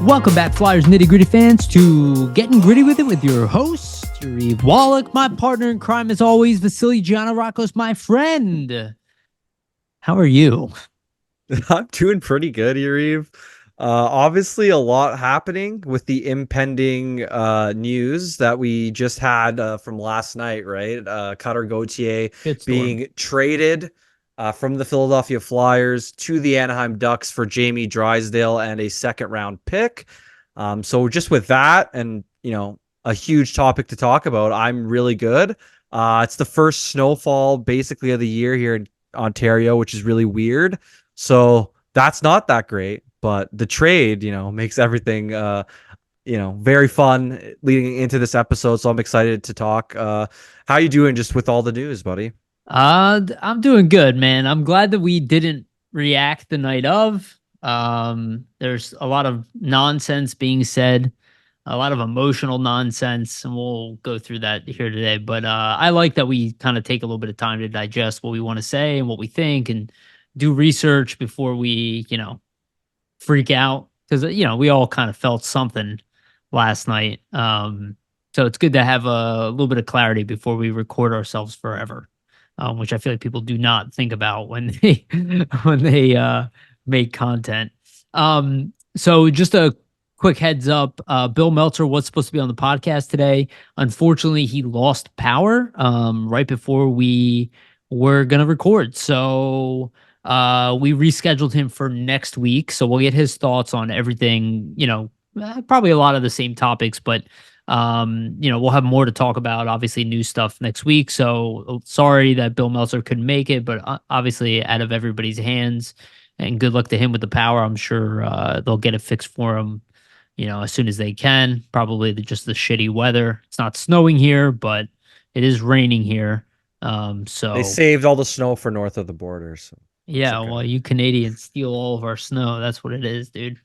Welcome back, Flyers Nitty Gritty fans, to Getting Gritty with It with your host, Yariv. Wolok, my partner in crime as always, Vasili Gianarakos, my friend. How are you? I'm doing pretty good, Yariv. Obviously, a lot happening with the impending news that we just had from last night, right? Cutter Gauthier being traded from the Philadelphia Flyers to the Anaheim Ducks for Jamie Drysdale and a second-round pick. So just with that and, a huge topic to talk about, I'm really good. It's the first snowfall basically of the year here in Ontario, which is really weird. So that's not that great, but the trade, makes everything, very fun leading into this episode. So I'm excited to talk. How you doing just with all the news, buddy? I'm doing good, man. I'm glad that we didn't react the night of. There's a lot of nonsense being said, a lot of emotional nonsense, and we'll go through that here today. But I like that we kind of take a little bit of time to digest what we want to say and what we think and do research before we, freak out. Because, we all kind of felt something last night. So it's good to have a little bit of clarity before we record ourselves forever. Which I feel like people do not think about when they make content. So just a quick heads up, Bill Meltzer was supposed to be on the podcast today. Unfortunately, he lost power right before we were going to record. So we rescheduled him for next week. So we'll get his thoughts on everything, probably a lot of the same topics, but we'll have more to talk about, obviously new stuff next week. So sorry that Bill Meltzer couldn't make it, but obviously out of everybody's hands, and good luck to him with the power. I'm sure they'll get it fixed for him, as soon as they can. Probably just the shitty weather. It's not snowing here, but it is raining here. So they saved all the snow for north of the border. So yeah, okay. Well, you Canadians steal all of our snow. That's what it is, dude.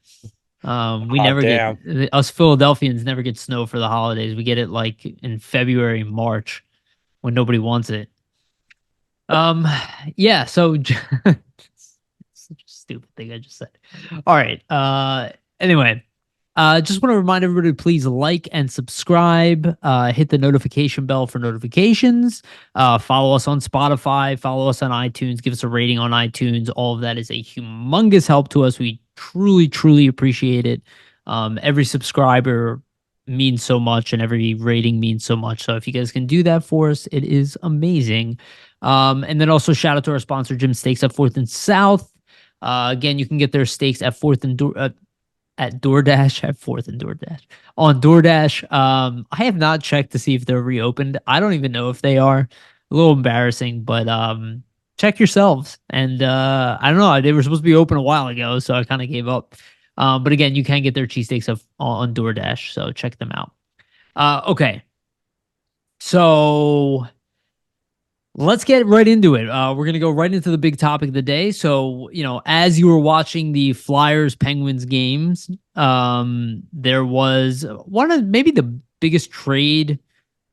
We never damn. get, us Philadelphians never get snow for the holidays. We get it like in February, March when nobody wants it. Yeah, so such a stupid thing I just said. All right. Anyway, just want to remind everybody to please like and subscribe. Hit the notification bell for notifications. Follow us on Spotify. Follow us on iTunes. Give us a rating on iTunes. All of that is a humongous help to us. We truly, truly appreciate it. Every subscriber means so much, and every rating means so much. So if you guys can do that for us, it is amazing. And then also shout out to our sponsor, Jim Steaks at 4th and South. Again, you can get their steaks at 4th and at DoorDash, at 4th and DoorDash, on DoorDash. I have not checked to see if they're reopened. I don't even know if they are. A little embarrassing, but check yourselves. And I don't know. They were supposed to be open a while ago, so I kind of gave up. But again, you can get their cheesesteaks on DoorDash, so check them out. Okay. So let's get right into it. We're going to go right into the big topic of the day. So, as you were watching the Flyers-Penguins games, there was one of maybe the biggest trade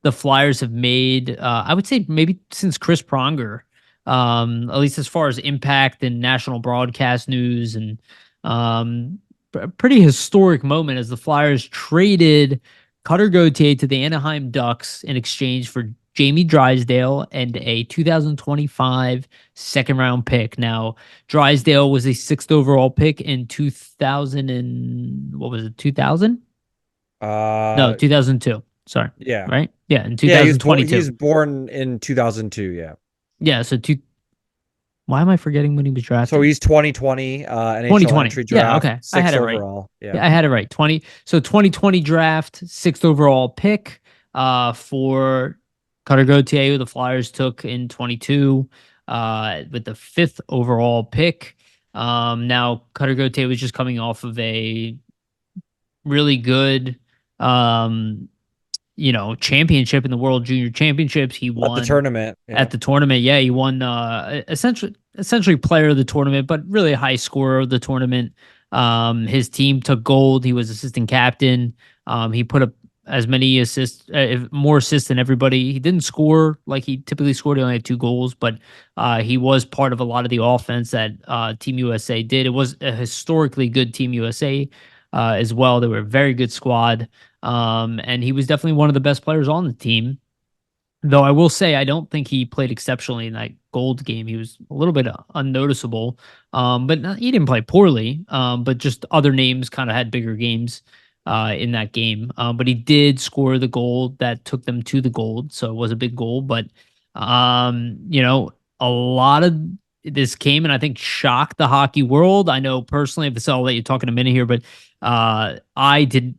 the Flyers have made, I would say maybe since Chris Pronger, at least as far as impact and national broadcast news, and a pretty historic moment as the Flyers traded Cutter Gauthier to the Anaheim Ducks in exchange for Jamie Drysdale and a 2025 second-round pick. Now, Drysdale was a 6th overall pick in 2000 and what was it? 2000? No, 2002. Sorry. Yeah. Right. Yeah, in 2022. He was born in 2002. Yeah. Yeah. So why am I forgetting when he was drafted? So he's 2020. NHL 2020. Entry draft, yeah. Okay. I had it overall. Right. Yeah, I had it right. 2020 draft, 6th overall pick for Cutter Gauthier, who the Flyers took in 22 with the 5th overall pick. Now, Cutter Gauthier was just coming off of a really good, championship in the World Junior Championships. He won at the tournament. Yeah. At the tournament, yeah, he won essentially player of the tournament, but really a high scorer of the tournament. His team took gold. He was assistant captain. He put up as many assists, more assists than everybody. He didn't score like he typically scored. He only had 2 goals, but he was part of a lot of the offense that Team USA did. It was a historically good Team USA as well. They were a very good squad. And he was definitely one of the best players on the team. Though I will say, I don't think he played exceptionally in that gold game. He was a little bit unnoticeable, he didn't play poorly. But just other names kind of had bigger games in that game. But he did score the goal that took them to the gold, so it was a big goal. But a lot of this came and I think shocked the hockey world. I know personally, I'll let you talk in a minute here, but I didn't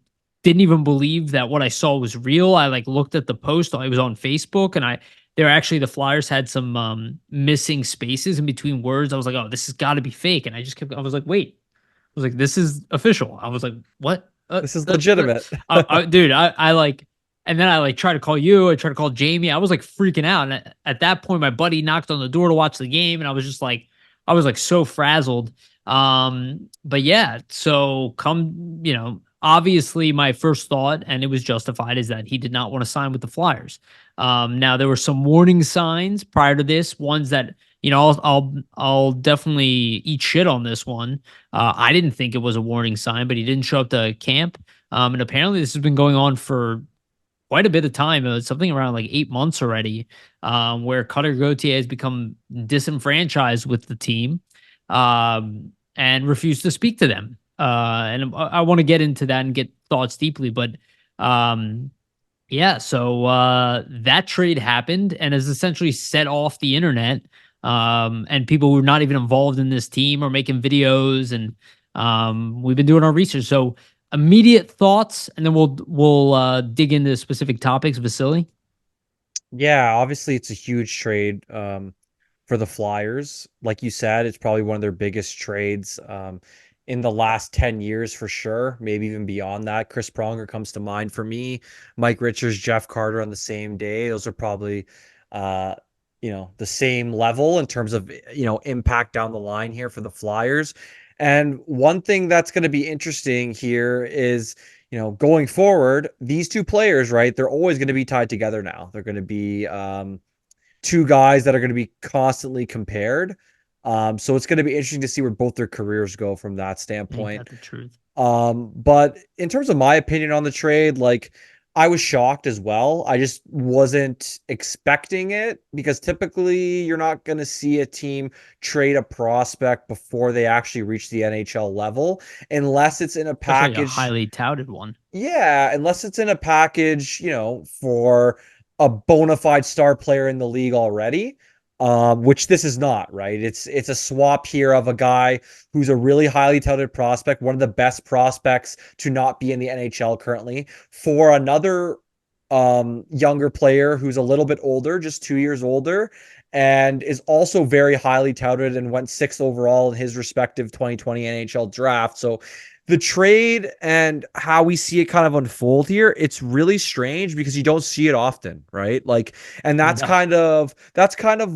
even believe that what I saw was real. I like looked at the post. It was on Facebook, and the Flyers had some missing spaces in between words. I was like, oh, this has got to be fake. And I was like, wait, I was like, this is official. I was like, what? This is legitimate. Dude, I like, and then I like tried to call you. I tried to call Jamie. I was like freaking out. And at that point, my buddy knocked on the door to watch the game, and I was like so frazzled. But yeah, so obviously my first thought, and it was justified, is that he did not want to sign with the Flyers. Now there were some warning signs prior to this, ones that I'll definitely eat shit on this one. I didn't think it was a warning sign, but he didn't show up to camp. And apparently this has been going on for quite a bit of time. It was something around like 8 months already, where Cutter Gauthier has become disenfranchised with the team, and refused to speak to them. And I want to get into that and get thoughts deeply, but yeah, so that trade happened and has essentially set off the internet, and people who are not even involved in this team are making videos, and we've been doing our research. So immediate thoughts, and then we'll dig into specific topics. Vasili? Yeah, obviously it's a huge trade for the Flyers. Like you said, it's probably one of their biggest trades in the last 10 years for sure, maybe even beyond that. Chris Pronger comes to mind for me. Mike Richards, Jeff Carter on the same day. Those are probably the same level in terms of impact down the line here for the Flyers. And one thing that's going to be interesting here is, going forward, these two players, right? They're always going to be tied together now. They're going to be two guys that are going to be constantly compared. So it's going to be interesting to see where both their careers go from that standpoint. Ain't that the truth? But in terms of my opinion on the trade, like, I was shocked as well. I just wasn't expecting it, because typically you're not going to see a team trade a prospect before they actually reach the NHL level, unless it's in a Especially a package. highly touted one. Yeah, unless it's in a package, for a bona fide star player in the league already. Which this is not, right? It's a swap here of a guy who's a really highly touted prospect, one of the best prospects to not be in the NHL currently, for another younger player who's a little bit older, just 2 years older, and is also very highly touted and went 6th overall in his respective 2020 NHL draft. So the trade and how we see it kind of unfold here, it's really strange because you don't see it often, right? Like, and that's No. kind of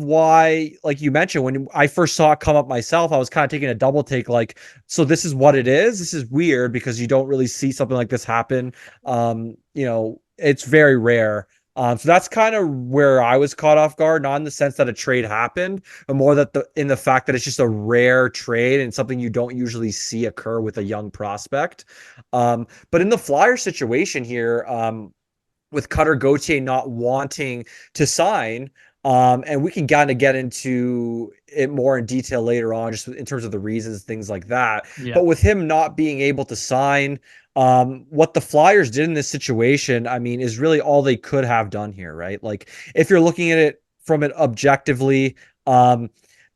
why, like you mentioned, when I first saw it come up myself, I was kind of taking a double take, like, so this is what it is. This is weird because you don't really see something like this happen. It's very rare. So that's kind of where I was caught off guard, not in the sense that a trade happened, but more that in the fact that it's just a rare trade and something you don't usually see occur with a young prospect. But in the Flyer situation here, with Cutter Gauthier not wanting to sign, and we can kind of get into it more in detail later on, just in terms of the reasons, things like that. Yeah. But with him not being able to sign, what the Flyers did in this situation, I mean, is really all they could have done here, right? Like, if you're looking at it from it objectively, the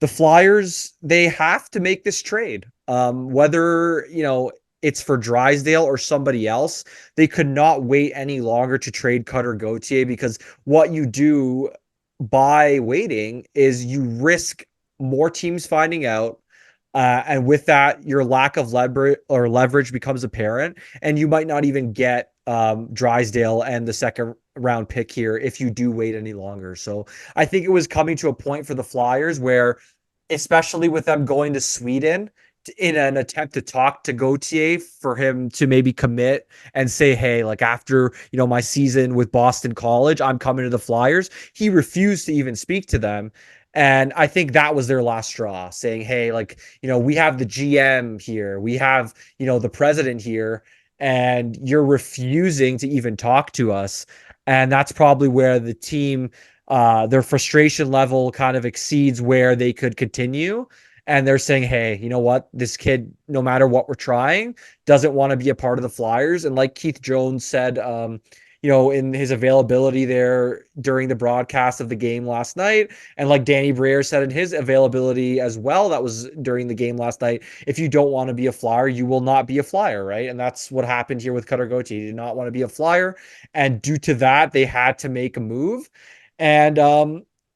Flyers, they have to make this trade. Whether, it's for Drysdale or somebody else, they could not wait any longer to trade Cutter Gauthier, because what you do by waiting is you risk more teams finding out. And with that, your lack of leverage becomes apparent, and you might not even get Drysdale and the second round pick here if you do wait any longer. So I think it was coming to a point for the Flyers where, especially with them going to Sweden in an attempt to talk to Gauthier for him to maybe commit and say, hey, like, after, my season with Boston College, I'm coming to the Flyers. He refused to even speak to them. And I think that was their last straw, saying, hey, like, we have the GM here, we have, the president here, and you're refusing to even talk to us. And that's probably where the team, their frustration level kind of exceeds where they could continue. And they're saying, hey, you know what? This kid, no matter what we're trying, doesn't want to be a part of the Flyers. And like Keith Jones said, in his availability there during the broadcast of the game last night, and like Danny Briere said in his availability as well, that was during the game last night, if you don't want to be a Flyer, you will not be a Flyer, right? And that's what happened here with Cutter Gauthier. He did not want to be a Flyer, and due to that, they had to make a move. And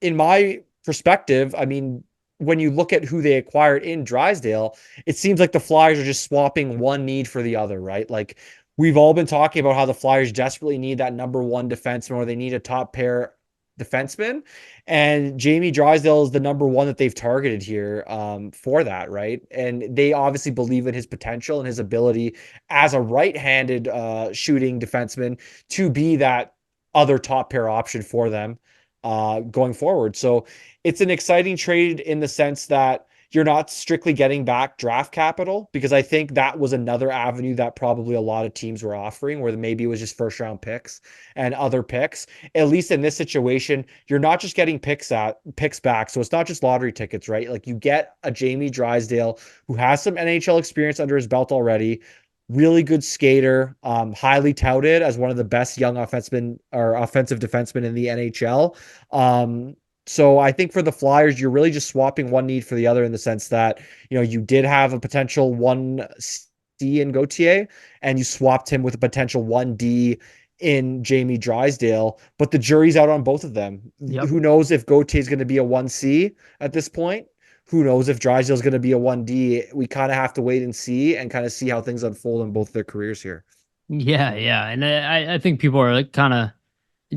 in my perspective, I mean, when you look at who they acquired in Drysdale, it seems like the Flyers are just swapping one need for the other, right? Like, we've all been talking about how the Flyers desperately need that number one defenseman, or they need a top pair defenseman. And Jamie Drysdale is the number one that they've targeted here for that, right? And they obviously believe in his potential and his ability as a right-handed shooting defenseman to be that other top pair option for them going forward. So it's an exciting trade in the sense that you're not strictly getting back draft capital, because I think that was another avenue that probably a lot of teams were offering, where maybe it was just first round picks and other picks. At least in this situation, you're not just getting picks back. So it's not just lottery tickets, right? Like, you get a Jamie Drysdale who has some NHL experience under his belt already, really good skater, highly touted as one of the best young offensemen or offensive defensemen in the NHL. So I think for the Flyers, you're really just swapping one need for the other, in the sense that, you did have a potential 1C in Gauthier, and you swapped him with a potential 1D in Jamie Drysdale, but the jury's out on both of them. Yep. Who knows if Gauthier is going to be a 1C at this point? Who knows if Drysdale is going to be a 1D? We kind of have to wait and see, and kind of see how things unfold in both their careers here. Yeah, yeah. And I think people are like kind of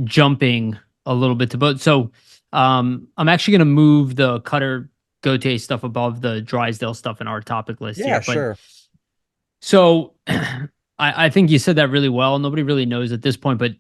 jumping a little bit to both. So I'm actually going to move the Cutter Gauthier stuff above the Drysdale stuff in our topic list Yeah, here. But sure. so I think you said that really well. Nobody really knows at this point, but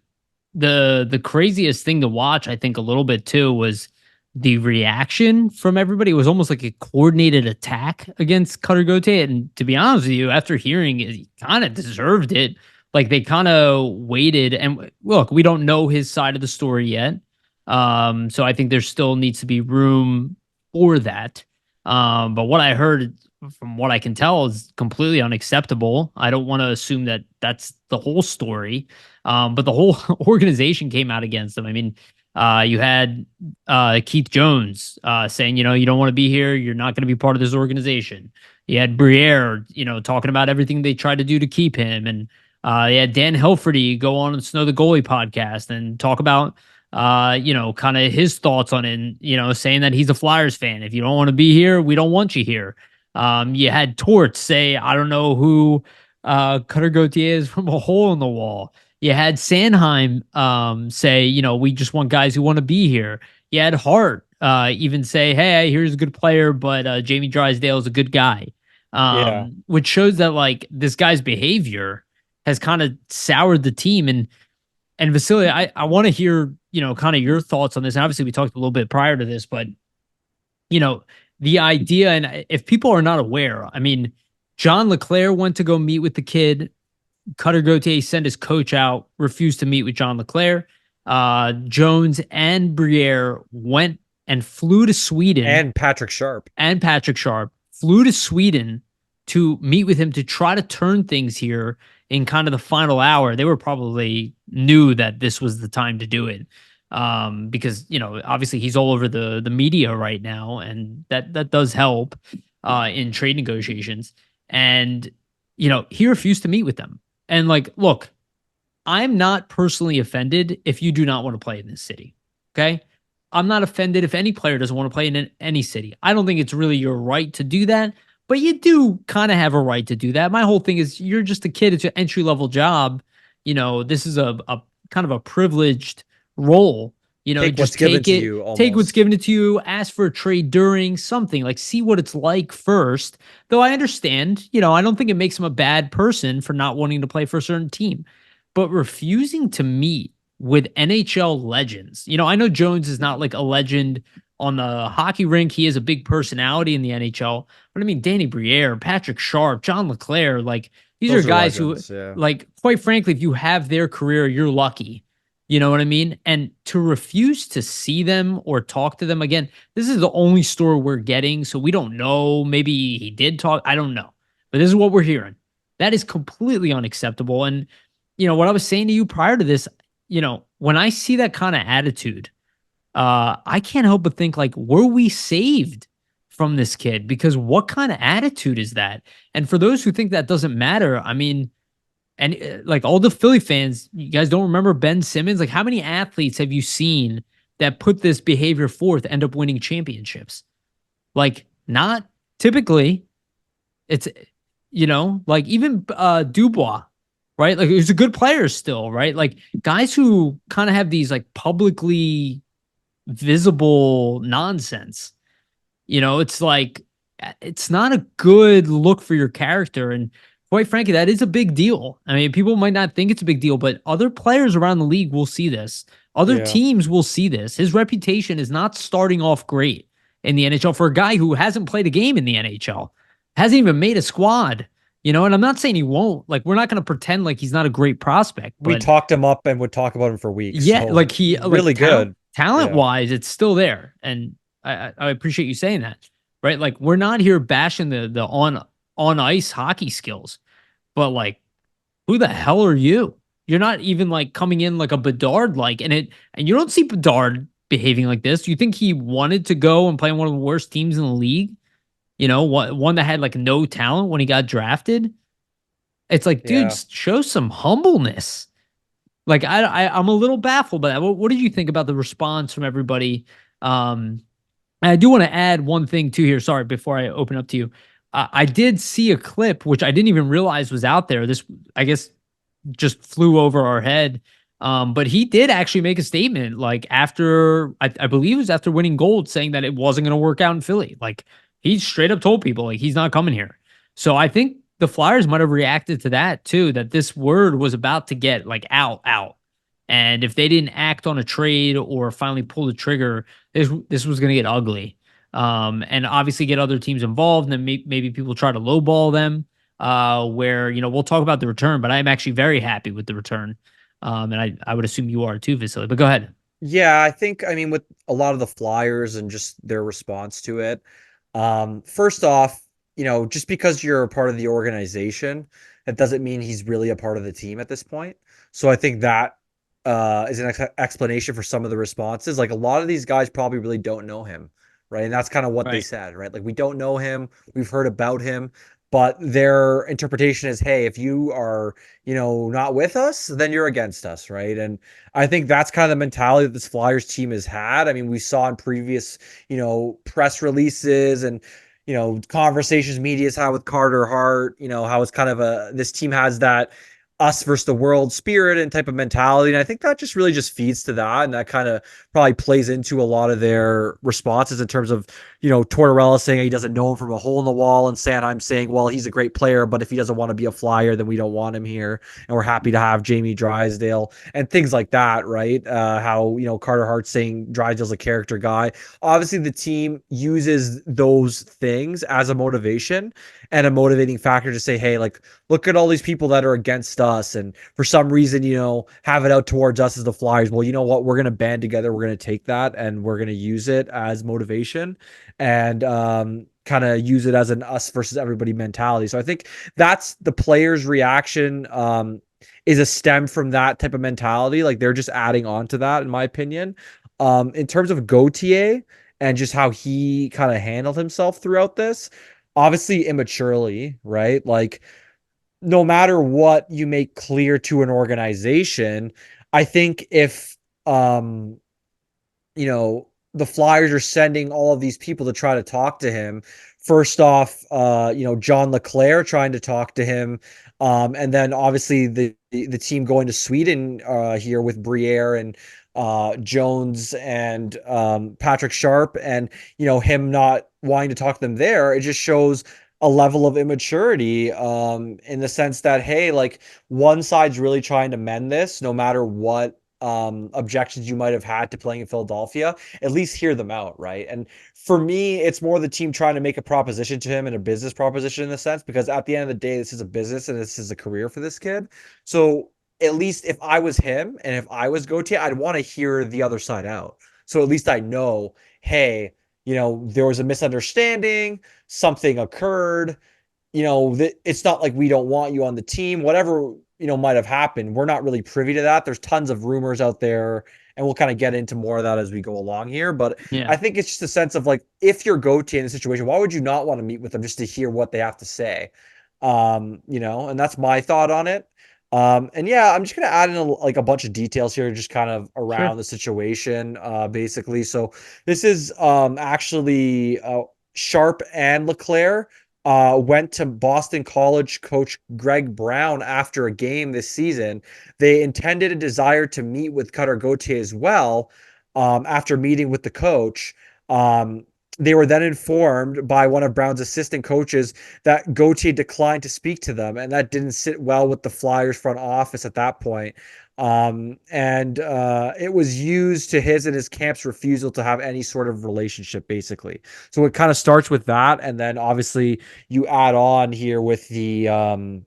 the craziest thing to watch, I think, a little bit too, was the reaction from everybody. It was almost like a coordinated attack against Cutter Gauthier. And to be honest with you, after hearing it, he kind of deserved it. Like, they kind of waited, and look, we don't know his side of the story yet. So I think there still needs to be room for that. But what I heard, from what I can tell, is completely unacceptable. I don't want to assume that that's the whole story. But the whole organization came out against him. I mean, you had Keith Jones saying, you don't want to be here. You're not going to be part of this organization. You had Briere, talking about everything they tried to do to keep him. And you had Dan Hilferty go on the Snow the Goalie podcast and talk about, kind of his thoughts on it, and, saying that he's a Flyers fan. If you don't want to be here, we don't want you here. You had Torts say, I don't know who Cutter Gauthier is, from a hole in the wall. You had Sanheim say, we just want guys who want to be here. You had Hart even say, hey, here's a good player, but Jamie Drysdale is a good guy. Yeah. Which shows that, like, this guy's behavior has kind of soured the team. And Vasili, I want to hear, kind of your thoughts on this. And obviously we talked a little bit prior to this, but, the idea, and if people are not aware, I mean, John LeClair went to go meet with the kid. Cutter Gauthier sent his coach out, refused to meet with John LeClair. Jones and Briere went and flew to Sweden. And Patrick Sharp Flew to Sweden to meet with him to try to turn things here in kind of the final hour. They were probably knew that this was the time to do it. Because, obviously he's all over the media right now, and that does help in trade negotiations. And, he refused to meet with them. And, like, look, I'm not personally offended if you do not want to play in this city. Okay. I'm not offended if any player doesn't want to play in any city. I don't think it's really your right to do that, but you do kind of have a right to do that. My whole thing is, you're just a kid. It's an entry-level job. This is a kind of a privileged role. Take just what's given to it, you, take what's almost. given it to you, ask for a trade during something, like, see what it's like first. Though I understand, I don't think it makes him a bad person for not wanting to play for a certain team, but refusing to meet with NHL legends. I know Jones is not like a legend on the hockey rink, he is a big personality in the NHL. But I mean, Danny Briere, Patrick Sharp, John LeClaire, like these are Those are guys who, legends. Yeah. like, quite frankly, if you have their career, you're lucky. You know what I mean? And to refuse to see them or talk to them again, this is the only story we're getting. So we don't know. Maybe he did talk. I don't know. But this is what we're hearing. That is completely unacceptable. And, what I was saying to you prior to this, when I see that kind of attitude, I can't help but think, like, were we saved from this kid? Because what kind of attitude is that? And for those who think that doesn't matter, I mean, and like all the Philly fans, you guys don't remember Ben Simmons? Like, how many athletes have you seen that put this behavior forth end up winning championships? Like, not typically. It's, like even Dubois, right? Like, he's a good player still, right? Like, guys who kind of have these like publicly visible nonsense. It's like, it's not a good look for your character. And quite frankly, that is a big deal. I mean, people might not think it's a big deal, but other players around the league will see this. Other Yeah. teams will see this. His reputation is not starting off great in the NHL for a guy who hasn't played a game in the NHL, hasn't even made a squad. And I'm not saying he won't. Like, we're not going to pretend like he's not a great prospect, We but talked him up and would talk about him for weeks. yeah, So like really good. talent Yeah. wise, it's still there, and I appreciate you saying that, right? Like, we're not here bashing the on ice hockey skills, but like, who the hell are you? You're not even like coming in like a Bedard, like, and you don't see Bedard behaving like this. You think he wanted to go and play on one of the worst teams in the league? One that had like no talent when he got drafted. It's like, dude, Yeah. show some humbleness. Like, I'm a little baffled by that. What did you think about the response from everybody? And I do want to add one thing too here. Sorry, before I open up to you, I did see a clip which I didn't even realize was out there. This, I guess, just flew over our head. But he did actually make a statement, like, after, I believe it was after winning gold, saying that it wasn't going to work out in Philly. Like, he straight up told people, like, he's not coming here. So I think the Flyers might have reacted to that too, that this word was about to get like out. And if they didn't act on a trade or finally pull the trigger, this was going to get ugly. And obviously get other teams involved, and then maybe people try to lowball them. Where, we'll talk about the return, but I'm actually very happy with the return. And I would assume you are too, Vasili. But go ahead. Yeah, I mean, with a lot of the Flyers and just their response to it, first off, just because you're a part of the organization, that doesn't mean he's really a part of the team at this point. So I think that is an explanation for some of the responses. Like, a lot of these guys probably really don't know him, right? And that's kind of what they Right. said, right? Like, we don't know him, we've heard about him, but their interpretation is, hey, if you are, not with us, then you're against us, right? And I think that's kind of the mentality that this Flyers team has had. I mean, we saw in previous, press releases and, conversations media's had with Carter Hart, how it's kind of this team has that us versus the world spirit and type of mentality. And I think that just really just feeds to that. And that kind of probably plays into a lot of their responses in terms of, Tortorella saying he doesn't know him from a hole in the wall, and Sanheim saying, well, he's a great player, but if he doesn't want to be a Flyer, then we don't want him here. And we're happy to have Jamie Drysdale and things like that, right? How, Carter Hart saying Drysdale's a character guy. Obviously, the team uses those things as a motivation and a motivating factor to say, hey, like, look at all these people that are against us, and for some reason, have it out towards us as the Flyers. Well, you know what? We're going to band together. We're going to take that and we're going to use it as motivation and kind of use it as an us versus everybody mentality. So I think that's the players' reaction is a stem from that type of mentality. Like, they're just adding on to that, in my opinion. In terms of Gauthier and just how he kind of handled himself throughout this, obviously immaturely, right? Like, no matter what you make clear to an organization, I think if the Flyers are sending all of these people to try to talk to him, first off, John LeClaire trying to talk to him, and then obviously the team going to Sweden here with Briere and Jones and Patrick Sharp, and him not wanting to talk to them there, it just shows a level of immaturity in the sense that, hey, like, one side's really trying to mend this no matter what objections you might have had to playing in Philadelphia, at least hear them out, right? And for me, it's more the team trying to make a proposition to him and a business proposition in a sense, because at the end of the day, this is a business and this is a career for this kid. So at least if I was him and if I was Gauthier, I'd want to hear the other side out. So at least I know, hey, there was a misunderstanding, something occurred, it's not like we don't want you on the team. Whatever, might have happened. We're not really privy to that. There's tons of rumors out there, and we'll kind of get into more of that as we go along here. But Yeah, I think it's just a sense of like, if you're Gauthier in the situation, why would you not want to meet with them just to hear what they have to say? And that's my thought on it. And yeah, I'm just gonna add in like a bunch of details here, just kind of sure. around the situation, basically. So this is actually Sharp and Leclerc went to Boston College coach Greg Brown after a game this season. They intended a desire to meet with Cutter Gauthier as well after meeting with the coach. They were then informed by one of Brown's assistant coaches that Gauthier declined to speak to them, and that didn't sit well with the Flyers front office at that point. And it was used to his and his camp's refusal to have any sort of relationship, basically. So it kind of starts with that, and then obviously you add on here with the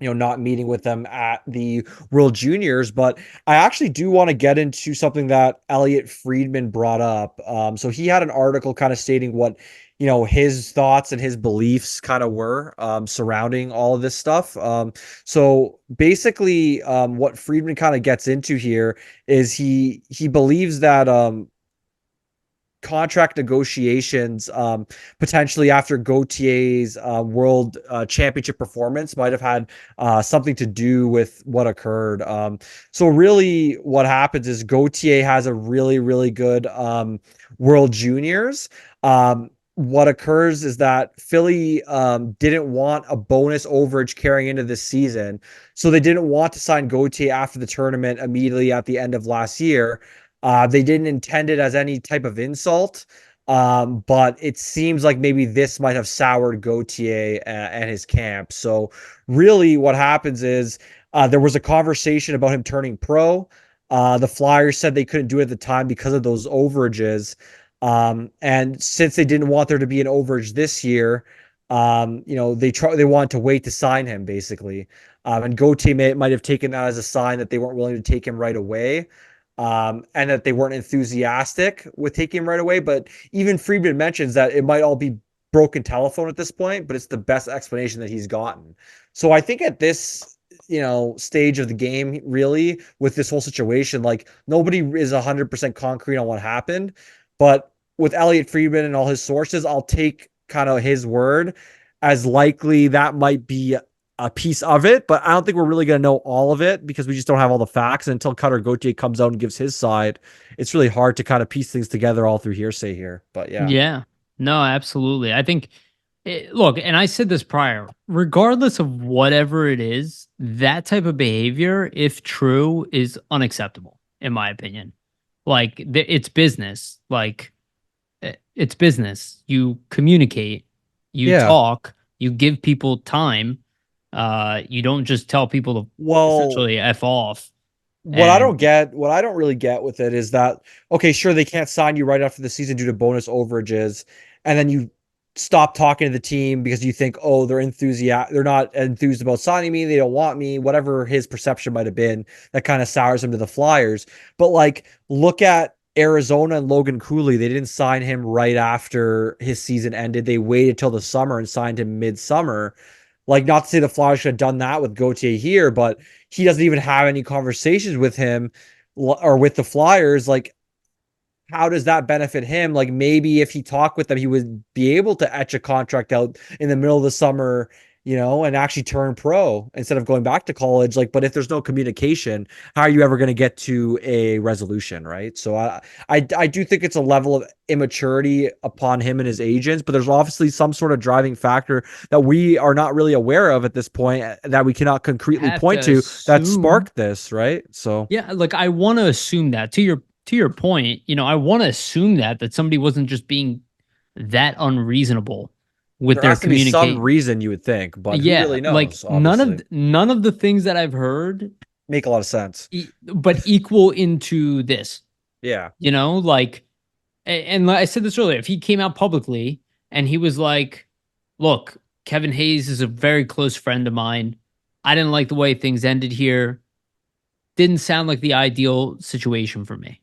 not meeting with them at the World Juniors. But I actually do want to get into something that Elliot Friedman brought up. So he had an article kind of stating what his thoughts and his beliefs kind of were surrounding all of this stuff. So basically, what Friedman kind of gets into here is he believes that contract negotiations potentially after Gauthier's world championship performance might have had something to do with what occurred. So really what happens is Gauthier has a really, really good world juniors. What occurs is that Philly didn't want a bonus overage carrying into this season. So they didn't want to sign Gauthier after the tournament immediately at the end of last year. They didn't intend it as any type of insult, but it seems like maybe this might have soured Gauthier and his camp. So really what happens is there was a conversation about him turning pro. The Flyers said they couldn't do it at the time because of those overages. And since they didn't want there to be an overage this year, they wanted to wait to sign him basically. And Gauthier might have taken that as a sign that they weren't willing to take him right away. And that they weren't enthusiastic with taking him right away. But even Friedman mentions that it might all be broken telephone at this point, but it's the best explanation that he's gotten. So I think at this, stage of the game, really, with this whole situation, like nobody is 100% concrete on what happened. But with Elliot Friedman and all his sources, I'll take kind of his word as likely that might be a piece of it, but I don't think we're really going to know all of it because we just don't have all the facts. And until Cutter Gauthier comes out and gives his side, it's really hard to kind of piece things together all through hearsay here. But yeah. Yeah. No, absolutely. I think, look, and I said this prior, regardless of whatever it is, that type of behavior, if true, is unacceptable, in my opinion. Like, it's business. Like, it's business. You communicate, you Yeah. talk, you give people time. You don't just tell people to Well, essentially F off. what And I don't really get with it is that, okay, sure, they can't sign you right after the season due to bonus overages. And then you stop talking to the team because you think, oh, they're not enthused about signing me. They don't want me, whatever his perception might have been, that kind of sours him to the Flyers. But like, look at Arizona and Logan Cooley. They didn't sign him right after his season ended. They waited till the summer and signed him midsummer. Like, not to say the Flyers should have done that with Gauthier here, but he doesn't even have any conversations with him or with the Flyers. Like, how does that benefit him? Like maybe if he talked with them, he would be able to etch a contract out in the middle of the summer, and actually turn pro instead of going back to college. Like, but if there's no communication, how are you ever going to get to a resolution, right? So I do think it's a level of immaturity upon him and his agents, but there's obviously some sort of driving factor that we are not really aware of at this point that we cannot concretely have to point to that assume, sparked this, right? So yeah, like I want to assume that to your point, I want to assume that somebody wasn't just being that unreasonable with there their has to be some communicate. reason you would think, but who Yeah, really like knows, obviously. none of the things that I've heard make a lot of sense. But equal into this, Yeah. like, and I said this earlier, if he came out publicly and he was like, look, Kevin Hayes is a very close friend of mine. I didn't like the way things ended here. Didn't sound like the ideal situation for me.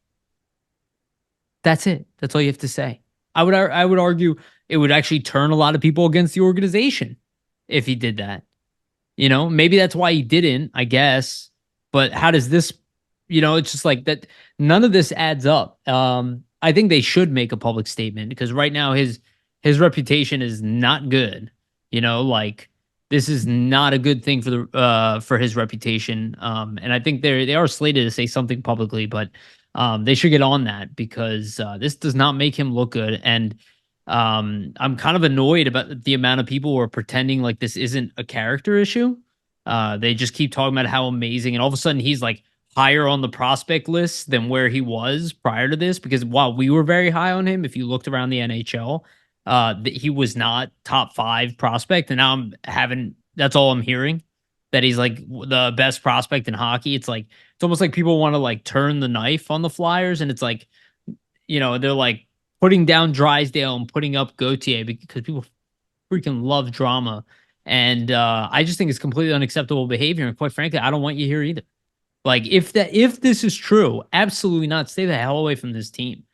That's it. That's all you have to say. I would argue it would actually turn a lot of people against the organization if he did that. Maybe that's why he didn't, I guess. But how does this, it's just like that. None of this adds up. I think they should make a public statement because right now his reputation is not good. Like this is not a good thing for his reputation. And I think they are slated to say something publicly, but they should get on that because this does not make him look good. And I'm kind of annoyed about the amount of people who are pretending like this isn't a character issue. They just keep talking about how amazing, and all of a sudden he's like higher on the prospect list than where he was prior to this. Because while we were very high on him, if you looked around the NHL, he was not top 5 prospect, and now that's all I'm hearing, that he's like the best prospect in hockey. It's almost like people want to like turn the knife on the Flyers, and it's like, they're like putting down Drysdale and putting up Gauthier because people freaking love drama. And I just think it's completely unacceptable behavior. And quite frankly, I don't want you here either. Like if this is true, absolutely not. Stay the hell away from this team.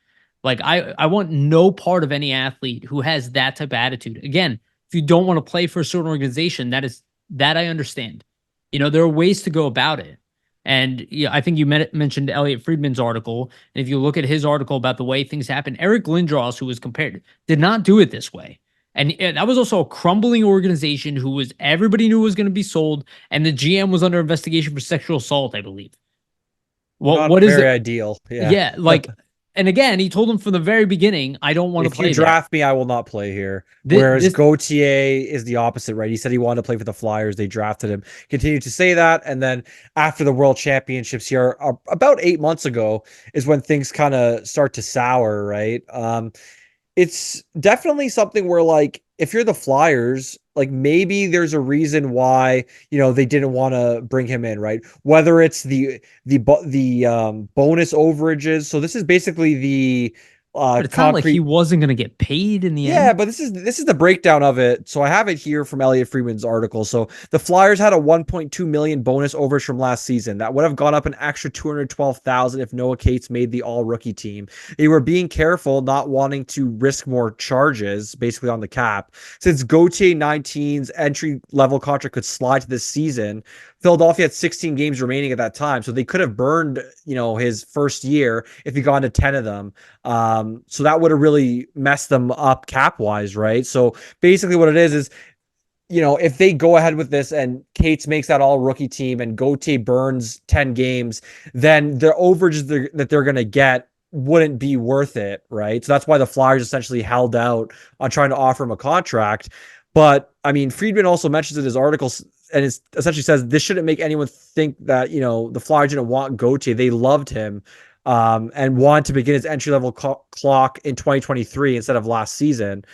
Like I want no part of any athlete who has that type of attitude. Again, if you don't want to play for a certain organization, that I understand. There are ways to go about it. And I think you mentioned Elliot Friedman's article. And if you look at his article about the way things happen, Eric Lindros, who was compared, did not do it this way. And that was also a crumbling organization everybody knew was going to be sold. And the GM was under investigation for sexual assault, I believe. Not What is very it? ideal. Yeah. Yeah. Like, and again, he told them from the very beginning, I don't want to If play you there. draft me, I will not play here. This, Whereas this Gauthier is the opposite, right? He said he wanted to play for the Flyers. They drafted him. Continued to say that, and then after the World Championships here, about 8 months ago, is when things kind of start to sour, right? It's definitely something where, like, if you're the Flyers, like maybe there's a reason why they didn't want to bring him in, right? Whether it's the bonus overages. So this is basically the but it's not like he concrete. wasn't going to get paid in the Yeah, end. but this is the breakdown of it. So I have it here from Elliot Friedman's article. So the Flyers had a 1.2 million bonus overs from last season. That would have gone up an extra 212,000 if Noah Cates made the all rookie team. They were being careful, not wanting to risk more charges, basically on the cap. Since Gauthier 19's entry level contract could slide to this season, Philadelphia had 16 games remaining at that time, so they could have burned, his first year if he got into 10 of them. So that would have really messed them up cap wise, right? So basically, what it is, if they go ahead with this and Cates makes that all rookie team and Gauthier burns 10 games, then the overages that they're going to get wouldn't be worth it, right? So that's why the Flyers essentially held out on trying to offer him a contract. But I mean, Friedman also mentions in his articles, and it essentially says this shouldn't make anyone think that the Flyers didn't want Gauthier. They loved him, and wanted to begin his entry level clock in 2023 instead of last season.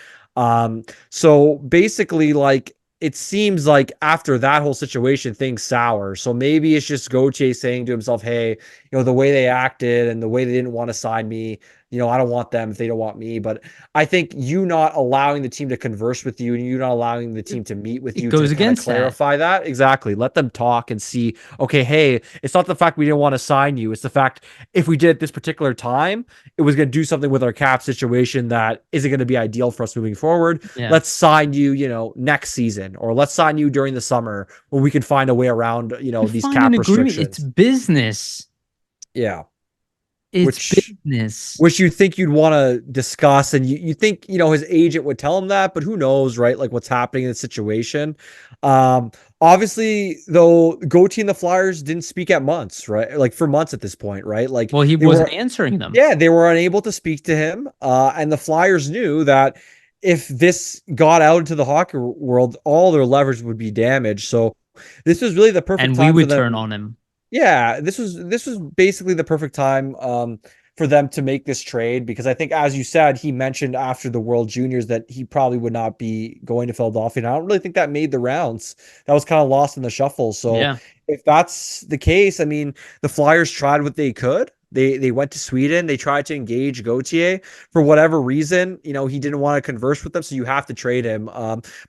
So basically, like, it seems like after that whole situation, things sour. So maybe it's just Gauthier saying to himself, hey, the way they acted and the way they didn't want to sign me, I don't want them if they don't want me. But I think you not allowing the team to converse with you and you not allowing the team to meet with It you goes to kind of against that. clarify that. Exactly. Let them talk and see, okay, hey, it's not the fact we didn't want to sign you. It's the fact if we did at this particular time, it was going to do something with our cap situation that isn't going to be ideal for us moving forward. Yeah. Let's sign you, next season, or let's sign you during the summer when we can find a way around, these Find cap an agreement. It's restrictions. business. Yeah. It's business. Which you think you'd want to discuss, and you think his agent would tell him that, but who knows, right? Like what's happening in the situation. Obviously, though, Gauthier and the Flyers didn't speak at months, right? Like for months at this point, right? Like, Well, he wasn't answering them. Yeah, they were unable to speak to him, and the Flyers knew that if this got out into the hockey world, all their leverage would be damaged. So this was really the perfect And time we for would them. turn on him. Yeah, this was basically the perfect time for them to make this trade, because I think, as you said, he mentioned after the World Juniors that he probably would not be going to Philadelphia. And I don't really think that made the rounds. That was kind of lost in the shuffle. So Yeah. if that's the case, I mean, the Flyers tried what they could. They went to Sweden. They tried to engage Gauthier for whatever reason. He didn't want to converse with them, so you have to trade him.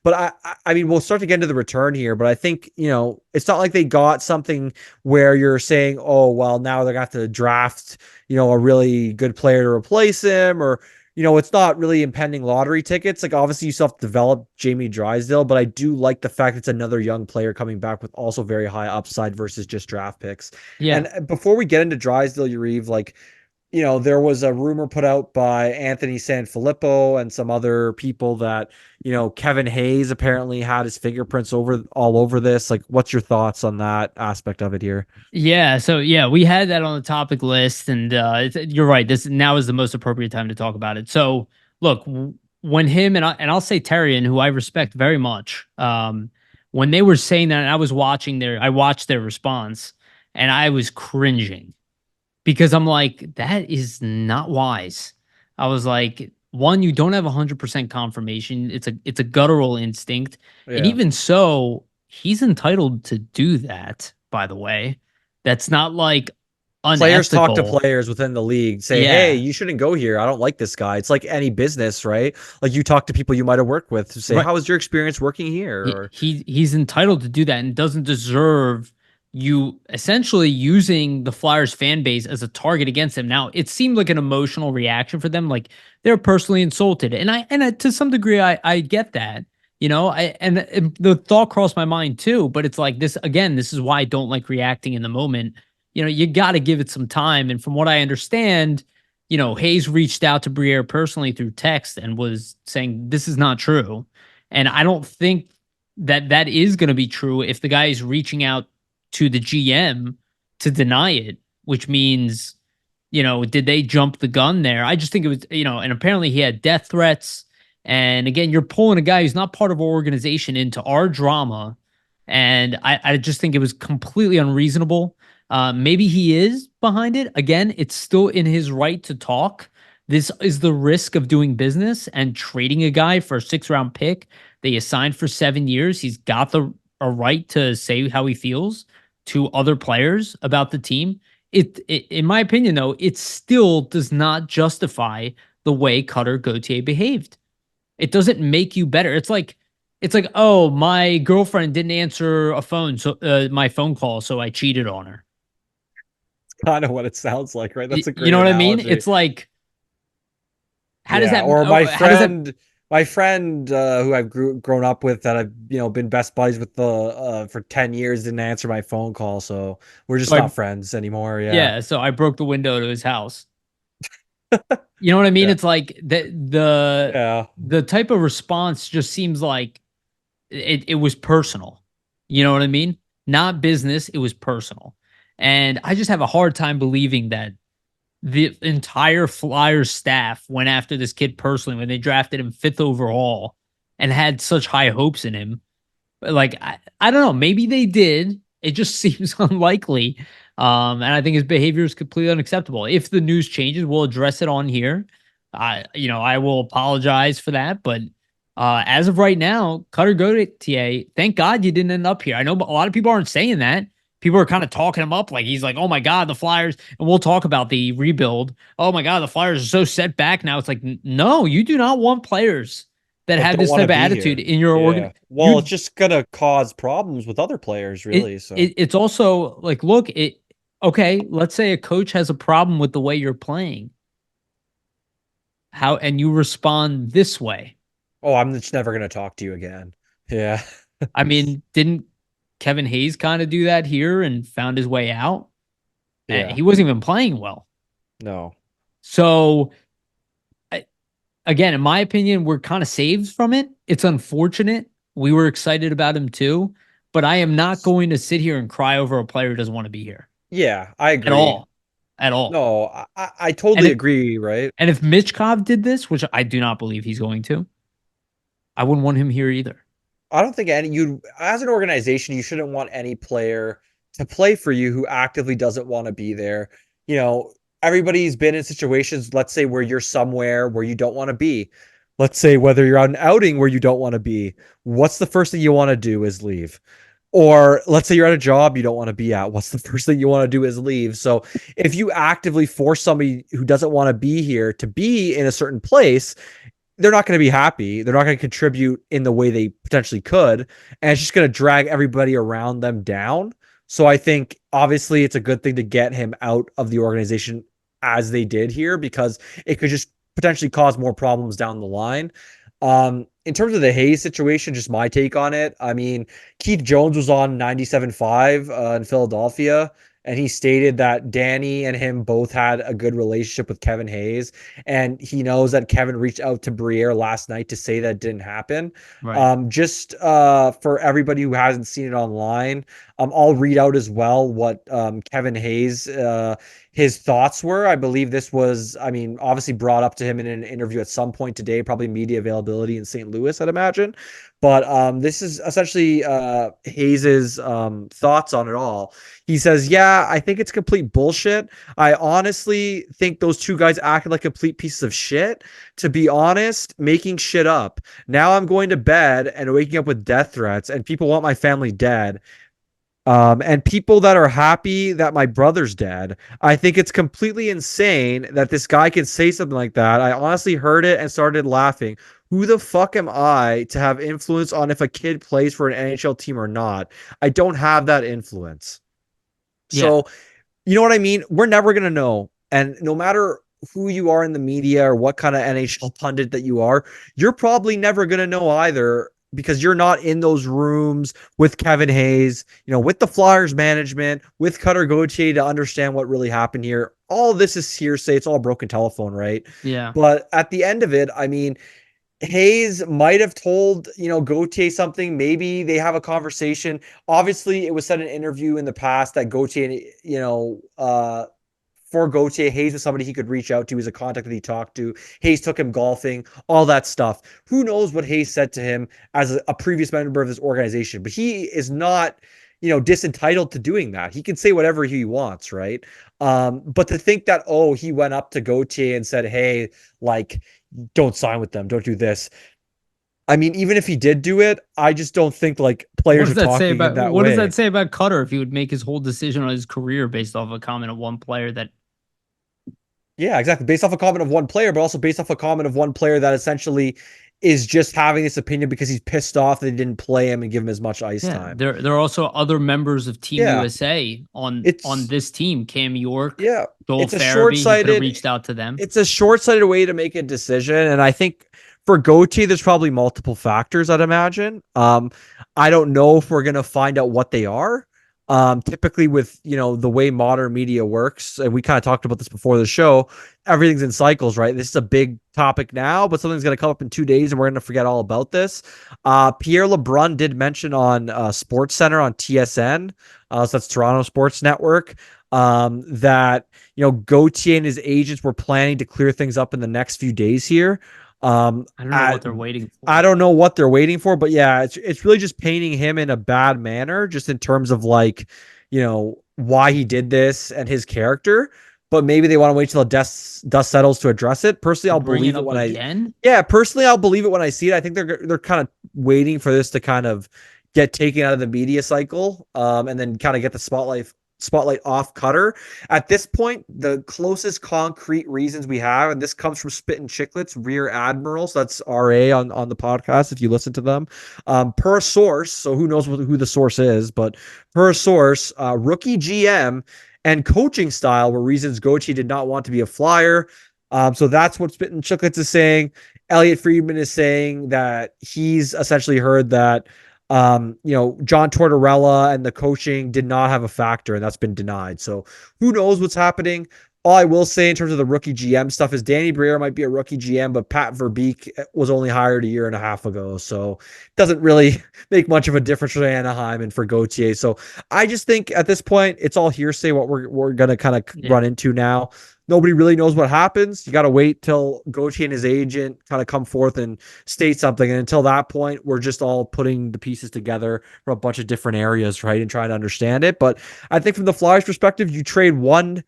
But I mean, we'll start to get into the return here. But I think it's not like they got something where you're saying, oh well, now they're gonna have to draft a really good player to replace him, or it's not really impending lottery tickets. Like, obviously you still have to develop Jamie Drysdale, but I do like the fact it's another young player coming back with also very high upside versus just draft picks. Yeah. And before we get into Drysdale, Yariv, like, there was a rumor put out by Anthony Sanfilippo and some other people that, Kevin Hayes apparently had his fingerprints all over this. Like, what's your thoughts on that aspect of it here? Yeah, so yeah, we had that on the topic list, and you're right. This now is the most appropriate time to talk about it. So, look, when him and I'll say Terrian, who I respect very much, when they were saying that, and I watched their response, and I was cringing because I'm like, that is not wise. I was like, one, you don't have 100% confirmation. It's a guttural instinct, and Yeah. even so, he's entitled to do that. By the way, that's not like Players talk to unethical. players within the league, say, hey, Yeah, you shouldn't go here. I don't like this guy. It's like any business, right? Like, you talk to people you might have worked with to say, right. how was your experience working here? Or He's entitled to do that and doesn't deserve you essentially using the Flyers fan base as a target against him. Now, it seemed like an emotional reaction for them, like they're personally insulted, and to some degree I get that. And the thought crossed my mind too, but it's like this again. This is why I don't like reacting in the moment. You got to give it some time. And from what I understand, Hayes reached out to Briere personally through text and was saying this is not true. And I don't think that is going to be true if the guy is reaching out to the GM to deny it, which means, did they jump the gun there? I just think it was, and apparently he had death threats. And again, you're pulling a guy who's not part of our organization into our drama. And I just think it was completely unreasonable. Maybe he is behind it. Again, it's still in his right to talk. This is the risk of doing business and trading a guy for a 6th-round pick. They assigned for 7 years. He's got a right to say how he feels to other players about the team. In my opinion, though, it still does not justify the way Cutter Gauthier behaved. It doesn't make you better. It's like, oh, my girlfriend didn't answer my phone call, so I cheated on her. kind of what it sounds like, right? That's a You great know what I mean? analogy. It's like, how does Yeah. that? Or Oh, how does that? my friend who I've grown up with, that I've been best buddies with for 10 years, didn't answer my phone call, so we're just So not friends anymore. Yeah. yeah, so I broke the window to his house. You know what I mean? Yeah. It's like Yeah. the type of response just seems like it was personal. You know what I mean? Not business, it was personal. And I just have a hard time believing that the entire Flyers staff went after this kid personally when they drafted him 5th overall and had such high hopes in him. Like I don't know, maybe they did. It just seems unlikely. And I think his behavior is completely unacceptable. If the news changes, we'll address it on here. I will apologize for that, but as of right now, Cutter Gauthier, thank God you didn't end up here. I know a lot of people aren't saying that. People are kind of talking him up like he's like, oh my God, the Flyers, and we'll talk about the rebuild. Oh my God, the Flyers are so set back now. It's like, no, you do not want players that That have don't this want type to of be attitude here. in your organ. Yeah. Well, it's You just gonna cause problems with other players, really. So it's also like, look, okay, let's say a coach has a problem with the way you're playing. How and you respond this way. oh, I'm just never gonna talk to you again. Yeah. I mean, didn't Kevin Hayes kind of do that here and found his way out? And Yeah. he wasn't even playing well. No. So again, in my opinion, we're kind of saved from it. It's unfortunate. We were excited about him too, but I am not going to sit here and cry over a player who doesn't want to be here Yeah, I at agree. all, at all. No, I And totally if agree, right? and if Mitchkov did this, which I do not believe he's going to, I wouldn't want him here either. I don't think you, as an organization, you shouldn't want any player to play for you who actively doesn't want to be there. You know, everybody's been in situations, let's say, where you're somewhere where you don't want to be. Let's say whether you're on an outing where you don't want to be. What's the first thing you want to do is leave. Or let's say you're at a job you don't want to be at. What's the first thing you want to do is leave. So if you actively force somebody who doesn't want to be here to be in a certain place, they're not going to be happy. They're not going to contribute in the way they potentially could. And it's just going to drag everybody around them down. So I think obviously it's a good thing to get him out of the organization as they did here, because it could just potentially cause more problems down the line. In terms of the Hayes situation, just my take on it. I mean, Keith Jones was on 97.5 in Philadelphia, and he stated that Danny and him both had a good relationship with Kevin Hayes, and he knows that Kevin reached out to Briere last night to say that didn't happen. Right. Just for everybody who hasn't seen it online, I'll read out as well what Kevin Hayes his thoughts were. I believe this was, I mean, obviously brought up to him in an interview at some point today, probably media availability in St. Louis, I'd imagine. But this is essentially Hayes's thoughts on it all. He says, "Yeah, I think it's complete bullshit. I honestly think those two guys acted like complete pieces of shit. To be honest, making shit up. Now I'm going to bed and waking up with death threats, and people want my family dead. And people that are happy that my brother's dead. I think it's completely insane that this guy can say something like that. I honestly heard it and started laughing. Who the fuck am I to have influence on if a kid plays for an NHL team or not? I don't have that influence." Yeah. So, you know what I mean? We're never going to know. And no matter who you are in the media or what kind of NHL pundit that you are, you're probably never going to know either, because you're not in those rooms with Kevin Hayes, with the Flyers management, with Cutter Gauthier to understand what really happened here. All of this is hearsay. It's all broken telephone, right? Yeah. But at the end of it, I mean, Hayes might have told, Gauthier something. Maybe they have a conversation. Obviously, it was said in an interview in the past that Gauthier, for Gauthier, Hayes was somebody he could reach out to. He was a contact that he talked to. Hayes took him golfing, all that stuff. Who knows what Hayes said to him as a previous member of this organization? But he is not, disentitled to doing that. He can say whatever he wants, right? But to think that, oh, he went up to Gauthier and said, hey, like, don't sign with them, don't do this. I mean, even if he did do it, I just don't think like What players does are that say talking in about that what does way. that say about Cutter if he would make his whole decision on his career based off a comment of one player that Yeah, exactly. Based off a comment of one player, but also based off a comment of one player that essentially is just having this opinion because he's pissed off that they didn't play him and give him as much ice yeah, time. there are also other members of Team Yeah, USA on it's this team. Cam York, yeah, Joel it's a Farabee, he could have short-sighted reached out to them. it's a short-sighted way to make a decision, and I think for Gauthier, there's probably multiple factors, I'd imagine. I don't know if we're gonna find out what they are. Typically with, the way modern media works, and we kind of talked about this before the show, everything's in cycles, right? This is a big topic now, but something's going to come up in 2 days and we're going to forget all about this. Pierre LeBrun did mention on Sports Center on TSN, so that's Toronto Sports Network, that, Gauthier and his agents were planning to clear things up in the next few days here. I don't know what they're waiting for. I don't know what they're waiting for, but yeah, it's really just painting him in a bad manner, just in terms of like, why he did this and his character. But maybe they want to wait till the dust settles to address it. Personally, I'll Bring believe it it up when again. personally, I'll believe it when I see it. I think they're kind of waiting for this to kind of get taken out of the media cycle, and then kind of get the spotlight off Cutter. At this point, the closest concrete reasons we have, and this comes from Spit and Chicklets, Rear Admiral, so that's RA on the podcast if you listen to them. Per a source, so who knows who the source is, but per a source, rookie GM and coaching style were reasons Gauthier did not want to be a Flyer. So that's what Spit and Chicklets is saying. Friedman is saying that he's essentially heard that John Tortorella and the coaching did not have a factor, and that's been denied. So who knows what's happening? All I will say in terms of the rookie GM stuff is Danny Briere might be a rookie GM, but Pat Verbeek was only hired a year and a half ago. So it doesn't really make much of a difference for Anaheim and for Gauthier. So I just think at this point, it's all hearsay what we're going to kind of run into now. Nobody really knows what happens. You got to wait till Gauthier and his agent kind of come forth and state something. And until that point, we're just all putting the pieces together from a bunch of different areas, right? And trying to understand it. But I think from the Flyers perspective, you trade one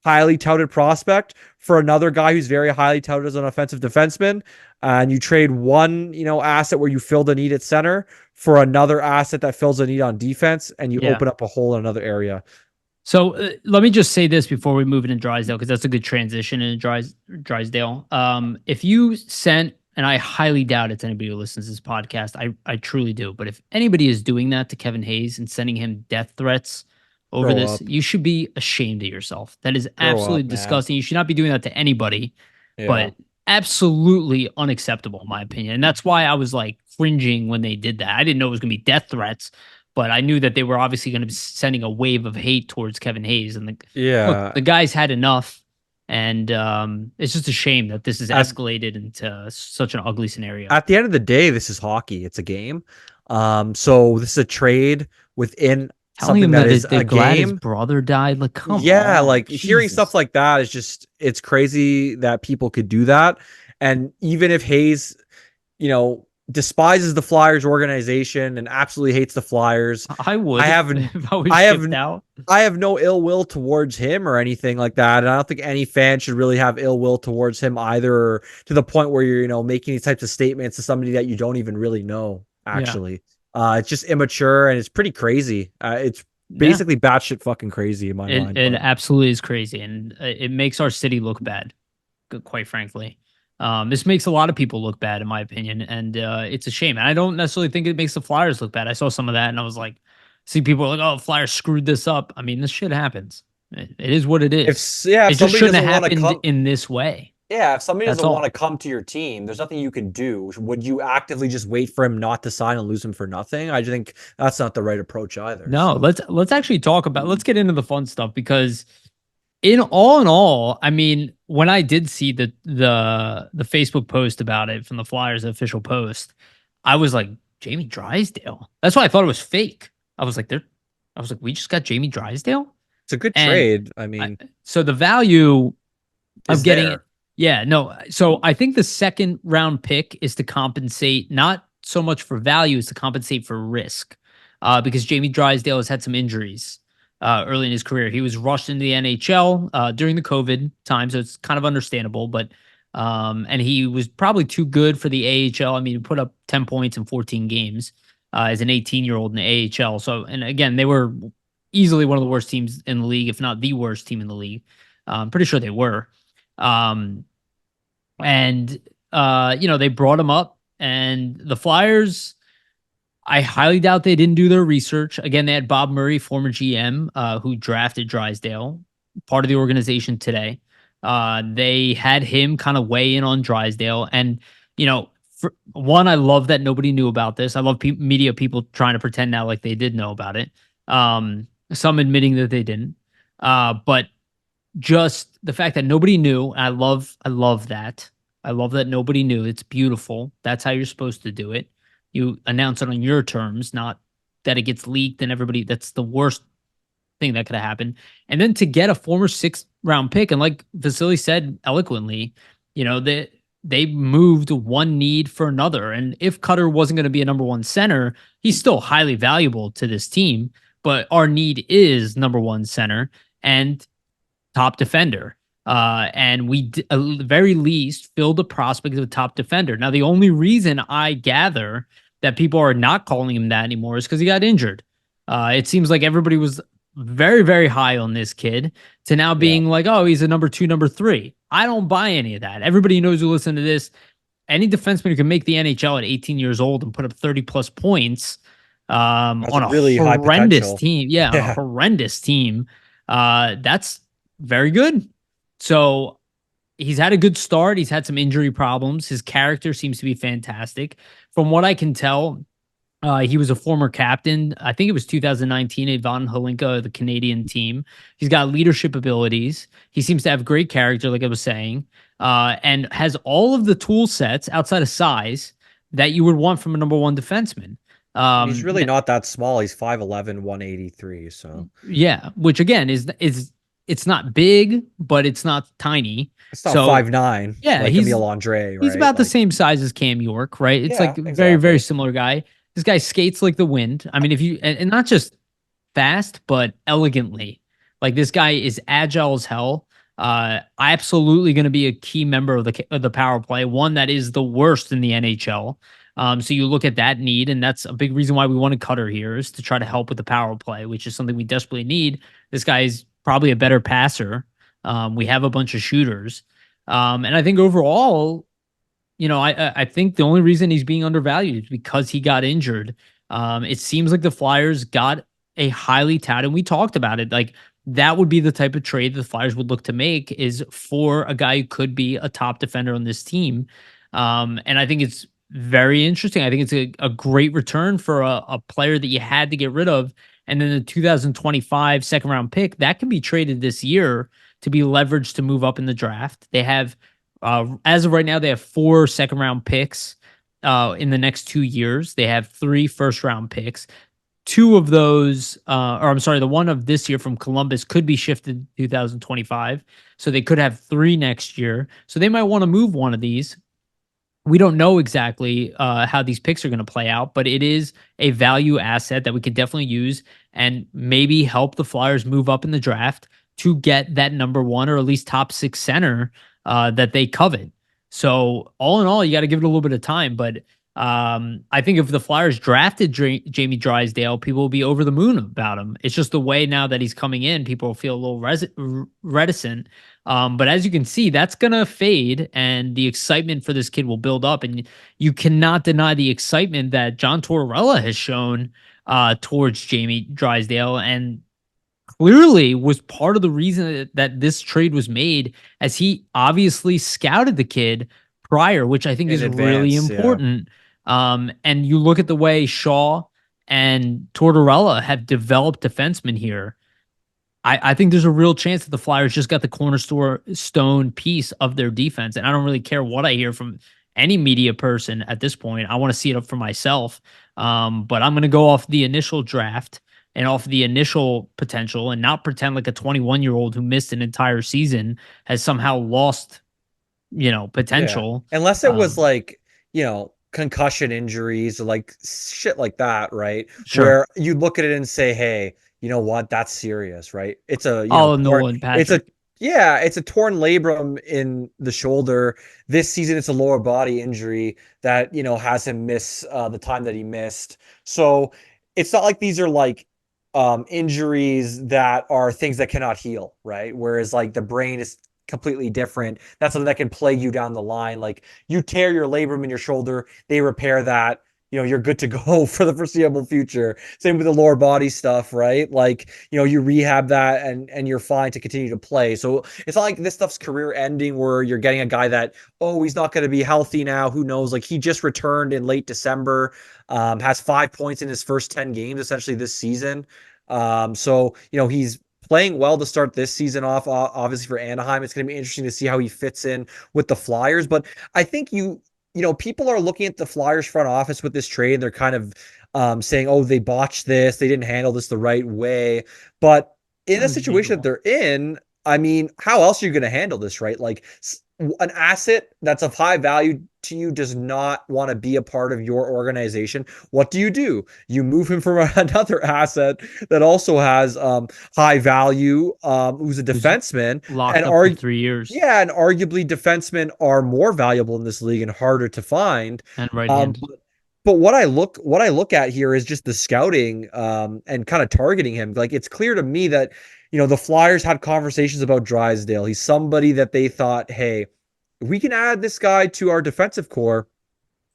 highly touted prospect for another guy who's very highly touted as an offensive defenseman, and you trade one, asset where you filled a need at center for another asset that fills a need on defense, and you Yeah. open up a hole in another area. So let me just say this before we move into Drysdale, because that's a good transition in Drysdale. If you sent, and I highly doubt it's anybody who listens to this podcast, I truly do. But if anybody is doing that to Kevin Hayes and sending him death threats over Grow this, up. you should be ashamed of yourself. That is Grow absolutely up, man. disgusting. You should not be doing that to anybody, Yeah. but absolutely unacceptable, in my opinion. And that's why I was like cringing when they did that. I didn't know it was going to be death threats, but I knew that they were obviously going to be sending a wave of hate towards Kevin Hayes. And look, Yeah. the guy's had enough, and it's just a shame that this has At, escalated into such an ugly scenario. at the end of the day, this is hockey. It's a game. So this is a trade within Telling something him that that is they're a glad his game. brother died, like, come Yeah, on, like hearing stuff Jesus. like that is just, it's crazy that people could do that. And even if Hayes, despises the Flyers organization and absolutely hates the Flyers, I I would have if I was I have shipped out. I have no ill will towards him or anything like that. And I don't think any fan should really have ill will towards him either, to the point where you're, making these types of statements to somebody that you don't even really know, Yeah, actually. It's just immature and it's pretty crazy. It's yeah. basically batshit fucking crazy in my mind. It But absolutely is crazy, and it makes our city look bad, quite frankly. This makes a lot of people look bad, in my opinion, and it's a shame. And I don't necessarily think it makes the Flyers look bad. I saw some of that, and I was like, see people are like, "Oh, Flyers screwed this up." I mean, this shit happens. It is what it if is. yeah, It if just somebody shouldn't have doesn't want to happened come, in this way. yeah, if somebody That's doesn't want to all. come to your team, there's nothing you can do. Would you actively just wait for him not to sign and lose him for nothing? I just think that's not the right approach either. No, So let's actually talk about. Let's get into the fun stuff, because in all, I mean, when I did see the Facebook post about it from the Flyers official post, I was like, Jamie Drysdale. That's why I thought it was fake. I was like, we just got Jamie Drysdale, it's a good and trade. I I, mean, so the value of is getting it, there. yeah, no. So I think the second round pick is to compensate, not so much for value, is to compensate for risk, because Jamie Drysdale has had some injuries early in his career. He was rushed into the NHL during the COVID time, so it's kind of understandable. But and he was probably too good for the AHL. I mean, he put up 10 points in 14 games as an 18-year-old in the AHL. So, and again, they were easily one of the worst teams in the league, if not the worst team in the league. I'm pretty sure they were. Um, and they brought him up, and the Flyers, I highly doubt they didn't do their research. Again, they had Bob Murray, former GM, who drafted Drysdale, part of the organization today. They had him kind of weigh in on Drysdale. And, for one, I love that nobody knew about this. I love media people trying to pretend now like they did know about it. Some admitting that they didn't. But just the fact that nobody knew, I love that. I love that nobody knew. It's beautiful. That's how you're supposed to do it. You announce it on your terms, not that it gets leaked and everybody. That's the worst thing that could have happened. And then to get a former sixth round pick, and like Vasili said eloquently, they moved one need for another. And if Cutter wasn't going to be a number one center, he's still highly valuable to this team. But our need is number one center and top defender. And we, at the very least, filled the prospect of a top defender. Now, the only reason I gather that people are not calling him that anymore is because he got injured. It seems like everybody was very, very high on this kid to now Yeah. being like, oh, he's a number two, number three. I don't buy any of that. Everybody knows who listen to this. Any defenseman who can make the NHL at 18 years old and put up 30 plus points Has on a really high horrendous potential. team. Yeah, on a Yeah. horrendous team. That's very good. So he's had a good start. He's had some injury problems. His character seems to be fantastic. From what I can tell, he was a former captain. I think it was 2019 at Von Holinka, the Canadian team. He's got leadership abilities. He seems to have great character, like I was saying, and has all of the tool sets outside of size that you would want from a number one defenseman. He's really not that small. He's 5'11", 183. So Yeah, which again is it's not big, but it's not tiny. it's not So 5'9", yeah, like Emile Andre, he's right? about the Like, same size as Cam York, right? It's yeah, like a very, very exactly. similar guy. This guy skates like the wind. I mean, if you and not just fast, but elegantly. Like this guy is agile as hell. Absolutely going to be a key member of the power play, one that is the worst in the NHL. So you look at that need, and that's a big reason why we want to Cutter here is to try to help with the power play, which is something we desperately need. This guy is probably a better passer. We have a bunch of shooters, and I think overall, I think the only reason he's being undervalued is because he got injured. It seems like the Flyers got a highly touted, and we talked about it. Like that would be the type of trade the Flyers would look to make is for a guy who could be a top defender on this team. And I think it's very interesting. I think it's a great return for a player that you had to get rid of. And then the 2025 second round pick that can be traded this year to be leveraged to move up in the draft. They have as of right now, they have 4 second round picks in the next 2 years. They have 3 first round picks. 2 of those, or I'm sorry, the one of this year from Columbus could be shifted to 2025. So they could have 3 next year. So they might want to move one of these. We don't know exactly how these picks are going to play out, but it is a value asset that we could definitely use and maybe help the Flyers move up in the draft to get that number 1 or at least top 6 center that they covet. So all in all, you got to give it a little bit of time. But I think if the Flyers drafted Jamie Drysdale, people will be over the moon about him. It's just the way now that he's coming in, people will feel a little reticent. But as you can see, that's going to fade and the excitement for this kid will build up. And you cannot deny the excitement that John Tortorella has shown towards Jamie Drysdale. And clearly was part of the reason that this trade was made, as he obviously scouted the kid prior, which I think In is really advance, yeah. important. And you look at the way Shaw and Tortorella have developed defensemen here. I think there's a real chance that the Flyers just got the cornerstone piece of their defense. And I don't really care what I hear from any media person at this point. I want to see it up for myself. But I'm going to go off the initial draft and off the initial potential and not pretend like a 21-year-old who missed an entire season has somehow lost, Yeah. potential. Unless it was like, concussion injuries or like shit like that, right? Sure. Where you look at it and say, hey, you know what? That's serious, right? It's a, Oh, torn, Nolan it's a, Patrick. yeah, it's a torn labrum in the shoulder. This season, it's a lower body injury that, has him miss the time that he missed. So it's not like these are like injuries that are things that cannot heal, right? Whereas like the brain is completely different. That's something that can plague you down the line. Like you tear your labrum in your shoulder, they repair that. You're good to go for the foreseeable future. Same with the lower body stuff, right? Like, you rehab that and you're fine to continue to play. So it's not like this stuff's career ending where you're getting a guy that, oh, he's not going to be healthy now. Who knows? Like he just returned in late December, has 5 points in his first 10 games, essentially this season. So, he's playing well to start this season off. Obviously for Anaheim, it's going to be interesting to see how he fits in with the Flyers. But I think people are looking at the Flyers front office with this trade. They're kind of saying, oh, they botched this. They didn't handle this the right way. But in the situation that Understandable. they're in, I mean, how else are you going to handle this, right? Like an asset that's of high value to you does not want to be a part of your organization. What do? You move him from another asset that also has high value, who's a Who's defenseman, and locked up for 3 years yeah, and arguably defensemen are more valuable in this league and harder to find. and right-handed. But what I look at here is just the scouting and kind of targeting him. Like it's clear to me that the Flyers had conversations about Drysdale. He's somebody that they thought, hey, if we can add this guy to our defensive core,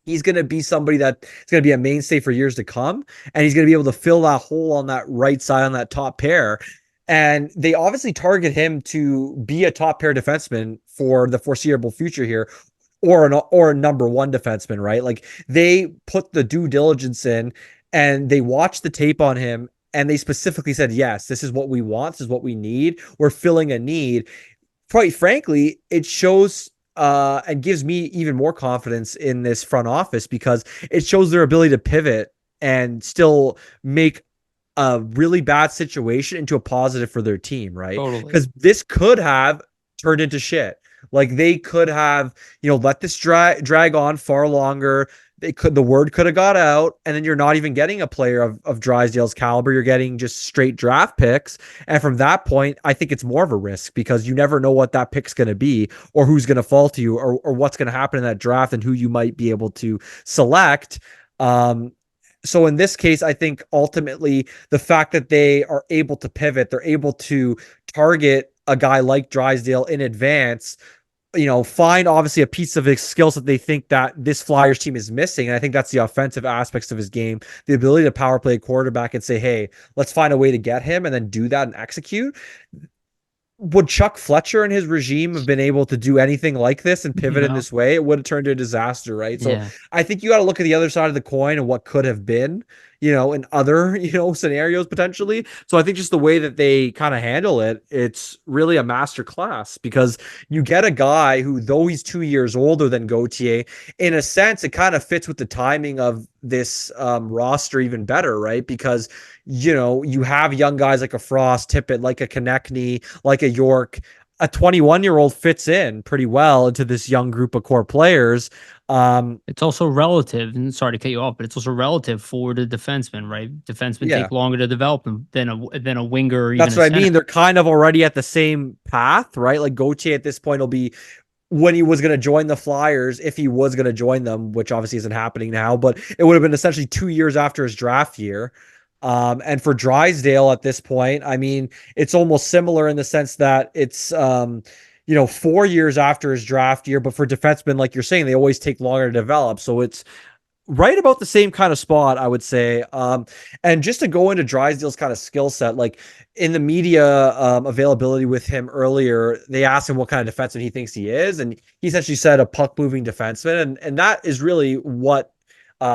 he's going to be somebody that is going to be a mainstay for years to come, and he's going to be able to fill that hole on that right side on that top pair. And they obviously target him to be a top pair defenseman for the foreseeable future here, or a number 1 defenseman, right? Like they put the due diligence in and they watched the tape on him and they specifically said, yes, this is what we want. This is what we need. We're filling a need. Quite frankly, it shows and gives me even more confidence in this front office because it shows their ability to pivot and still make a really bad situation into a positive for their team, right? Totally. Because this could have turned into shit. Like they could have, let this drag on far longer. The word could have got out, and then you're not even getting a player of Drysdale's caliber. You're getting just straight draft picks. And from that point, I think it's more of a risk because you never know what that pick's going to be or who's going to fall to you or what's going to happen in that draft and who you might be able to select. So in this case, I think ultimately the fact that they are able to pivot, they're able to target a guy like Drysdale in advance, find obviously a piece of his skills that they think that this Flyers team is missing. And I think that's the offensive aspects of his game, the ability to power play a quarterback and say, hey, let's find a way to get him and then do that and execute. Would Chuck Fletcher and his regime have been able to do anything like this and pivot in No. this way? It would have turned to a disaster, right? So Yeah. I think you got to look at the other side of the coin and what could have been, in other, scenarios potentially. So I think just the way that they kind of handle it, it's really a master class because you get a guy who, though he's 2 years older than Gauthier, in a sense, it kind of fits with the timing of this roster even better, right? Because you have young guys like a Frost, Tippett, like a Konechny, like a York. A 21-year-old fits in pretty well into this young group of core players. It's also relative, and sorry to cut you off, but it's also relative for the defenseman, right? Defensemen Yeah, take longer to develop than a winger or even that's a what I center. mean. They're kind of already at the same path, right? Like Gauthier at this point will be when he was going to join the Flyers, if he was going to join them, which obviously isn't happening now, but it would have been essentially 2 years after his draft year. And for Drysdale at this point, I mean, it's almost similar in the sense that it's, 4 years after his draft year, but for defensemen, like you're saying, they always take longer to develop. So it's right about the same kind of spot, I would say. And just to go into Drysdale's kind of skill set, like in the media availability with him earlier, they asked him what kind of defenseman he thinks he is, and he essentially said a puck moving defenseman, and that is really what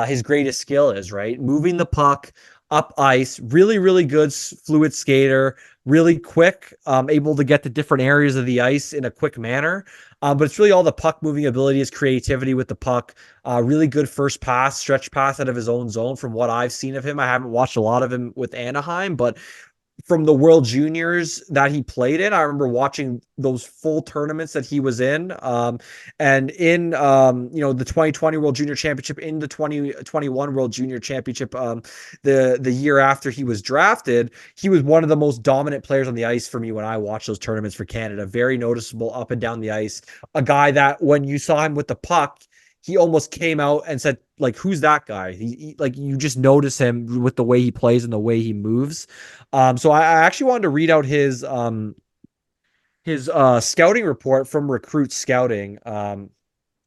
his greatest skill is, right? Moving the puck up ice, really, really good fluid skater, really quick, able to get to different areas of the ice in a quick manner. But it's really all the puck moving ability, his creativity with the puck. Really good first pass, stretch pass out of his own zone from what I've seen of him. I haven't watched a lot of him with Anaheim, but from the World Juniors that he played in, I remember watching those full tournaments that he was in. And in the 2020 World Junior Championship, in the 2021 World Junior Championship, the year after he was drafted, he was one of the most dominant players on the ice for me when I watched those tournaments for Canada. Very noticeable up and down the ice. A guy that when you saw him with the puck, he almost came out and said, like, who's that guy? Like, you just notice him with the way he plays and the way he moves. So I actually wanted to read out his scouting report from Recruit Scouting.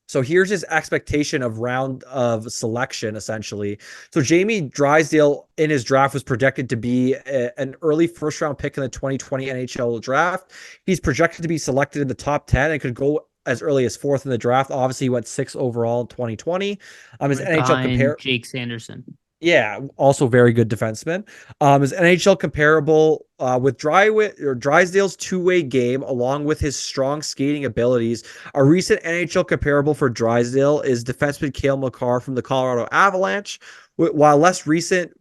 So here's his expectation of round of selection, essentially. So Jamie Drysdale in his draft was projected to be an early first round pick in the 2020 NHL draft. He's projected to be selected in the top 10 and could go as early as fourth in the draft. Obviously, he went sixth overall in 2020. His Right NHL behind compare Jake Sanderson. Yeah, also very good defenseman. His NHL comparable with Drysdale's two-way game, along with his strong skating abilities. A recent NHL comparable for Drysdale is defenseman Cale Makar from the Colorado Avalanche, while less recent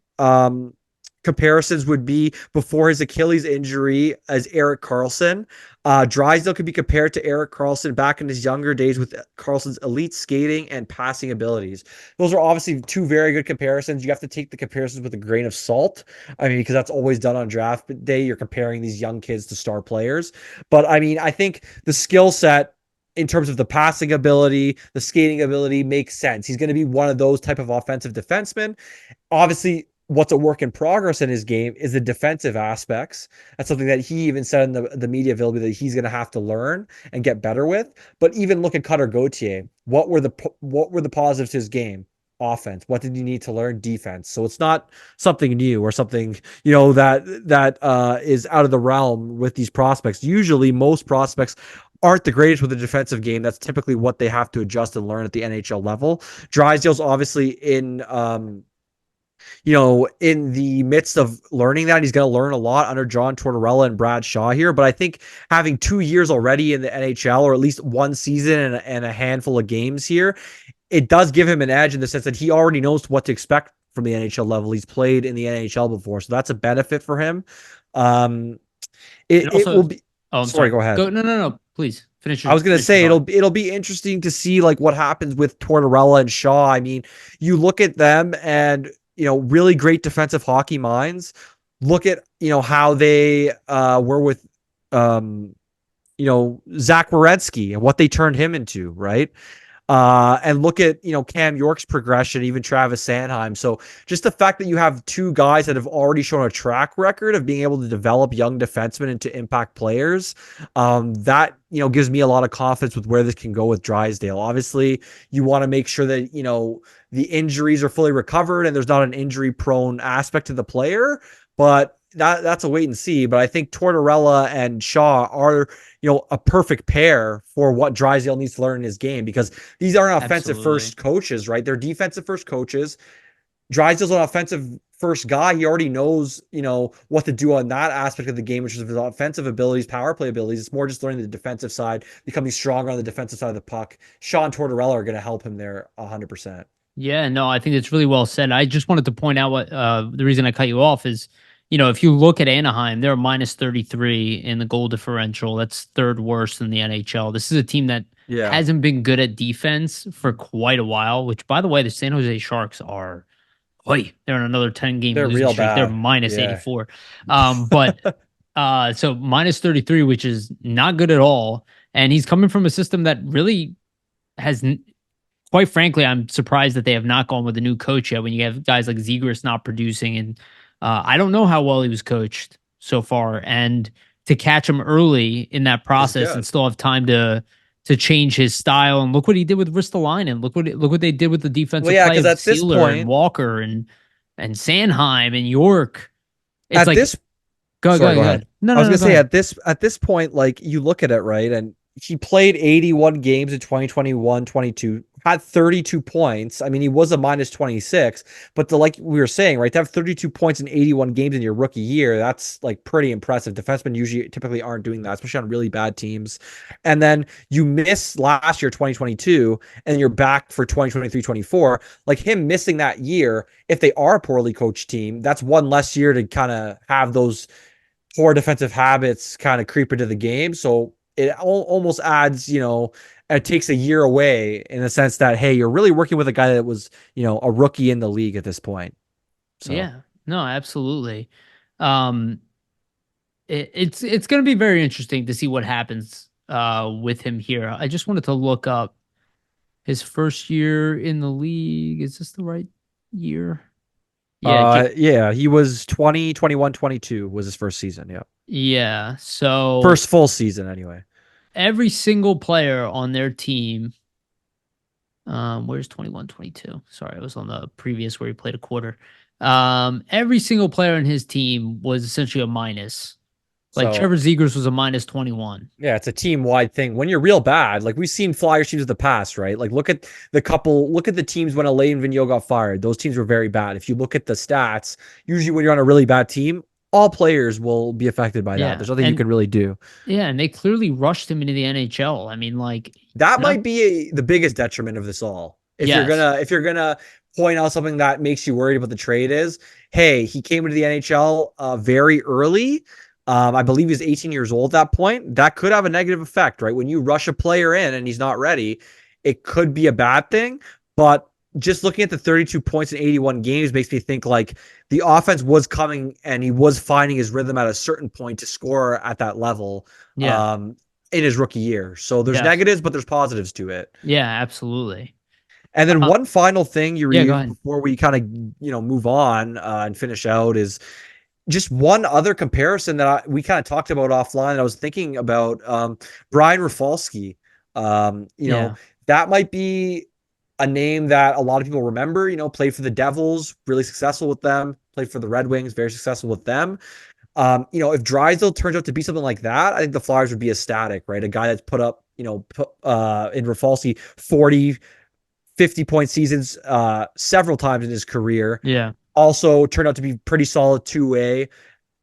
comparisons would be before his Achilles injury as Erik Karlsson. Drysdale could be compared to Erik Karlsson back in his younger days with Karlsson's elite skating and passing abilities. Those are obviously two very good comparisons. You have to take the comparisons with a grain of salt. I mean, because that's always done on draft day. You're comparing these young kids to star players. But I mean, I think the skill set in terms of the passing ability, the skating ability makes sense. He's going to be one of those type of offensive defensemen. Obviously, what's a work in progress in his game is the defensive aspects. That's something that he even said in the media availability that he's going to have to learn and get better with. But even look at Cutter Gauthier. What were the positives to his game? Offense. What did you need to learn? Defense. So it's not something new or something that is out of the realm with these prospects. Usually, most prospects aren't the greatest with the defensive game. That's typically what they have to adjust and learn at the NHL level. Drysdale's obviously in the midst of learning that. He's going to learn a lot under John Tortorella and Brad Shaw here. But I think having 2 years already in the NHL, or at least one season and a handful of games here, it does give him an edge in the sense that he already knows what to expect from the NHL level. He's played in the NHL before, so that's a benefit for him. It It also, will be. oh, I'm Sorry, sorry. go ahead. Go, no, no, no, please. I was gonna Finish your say thought. it'll be interesting to see like what happens with Tortorella and Shaw. I mean, you look at them and really great defensive hockey minds. Look at how they were with um Zach Werenski and what they turned him into, right? And look at Cam York's progression, even Travis Sanheim. So just the fact that you have two guys that have already shown a track record of being able to develop young defensemen into impact players, that gives me a lot of confidence with where this can go with Drysdale. Obviously, you want to make sure that the injuries are fully recovered and there's not an injury prone aspect to the player, but that's a wait and see. But I think Tortorella and Shaw are a perfect pair for what Drysdale needs to learn in his game, because these aren't offensive Absolutely. first coaches, right? They're defensive first coaches. Drysdale's an offensive first guy. He already knows, what to do on that aspect of the game, which is his offensive abilities, power play abilities. It's more just learning the defensive side, becoming stronger on the defensive side of the puck. Shaw and Tortorella are going to help him there 100%. Yeah, no, I think it's really well said. I just wanted to point out what the reason I cut you off is, if you look at Anaheim, they're minus 33 in the goal differential. That's third worst in the NHL. This is a team that Yeah, hasn't been good at defense for quite a while, which by the way, the San Jose Sharks are, oi, they're on another 10-game they're losing real streak. They're bad. minus Yeah. 84. But so minus 33, which is not good at all. And he's coming from a system that really has, quite frankly, I'm surprised that they have not gone with a new coach yet when you have guys like Zegras not producing. And I don't know how well he was coached so far. And to catch him early in that Is process and good. still have time to change his style. And look what he did with Ristolainen. Look what they did with the Well, defensive yeah, play because of at this Sealer and point, Walker and Sanheim and York. It's at like this go sorry, go ahead. ahead. No, I no, was no, gonna go say ahead. at this point, like you look at it, right? And he played 81 games in 2021, 22, had 32 points. I mean, he was a minus 26, but like we were saying, right, to have 32 points in 81 games in your rookie year, that's like pretty impressive. Defensemen usually typically aren't doing that, especially on really bad teams. And then you miss last year, 2022, and you're back for 2023, 24. Like him missing that year, if they are a poorly coached team, that's one less year to kind of have those poor defensive habits kind of creep into the game. So it almost adds, it takes a year away in the sense that, hey, you're really working with a guy that was, a rookie in the league at this point. So, Yeah, no, absolutely. Um, it's going to be very interesting to see what happens with him here. I just wanted to look up his first year in the league. Is this the right year? Yeah, yeah, he was 20, 21, 22 was his first season. Yeah. yeah. So First full season, anyway. every single player on their team, where's 21, 22? Sorry, I was on the previous where he played a quarter. Every single player on his team was essentially a minus. Like So, Trevor Zegers was a minus 21. yeah, it's a team wide thing. When you're real bad, like we've seen Flyers teams in the past, right? Like look at the teams when Alain Vigneault got fired. Those teams were very bad. If you look at the stats, usually when you're on a really bad team, all players will be affected by that. Yeah, There's nothing you can really do. and they clearly rushed him into the NHL. I mean, like, That not might be the biggest detriment of this all. yes, If you're gonna point out something that makes you worried about the trade is, hey, he came into the NHL very early. I believe he's 18 years old at that point. That could have a negative effect, right? When you rush a player in and he's not ready, it could be a bad thing. But just looking at the 32 points in 81 games makes me think like the offense was coming and he was finding his rhythm at a certain point to score at that level. yeah, Um, in his rookie year. So there's yes, negatives, but there's positives to it. yeah, absolutely. And then Uh, one final thing, yeah, go Yariv, ahead. before we kind of move on and finish out is just one other comparison that we kind of talked about offline. I was thinking about Brian Rafalski. Yeah, That might be a name that a lot of people remember. Played for the Devils, really successful with them. Played for the Red Wings, very successful with them. If Drysdale turns out to be something like that, I think the Flyers would be ecstatic, right? A guy that's put up, in Rafalski 40, 50-point seasons several times in his career. yeah, Also turned out to be pretty solid two-way,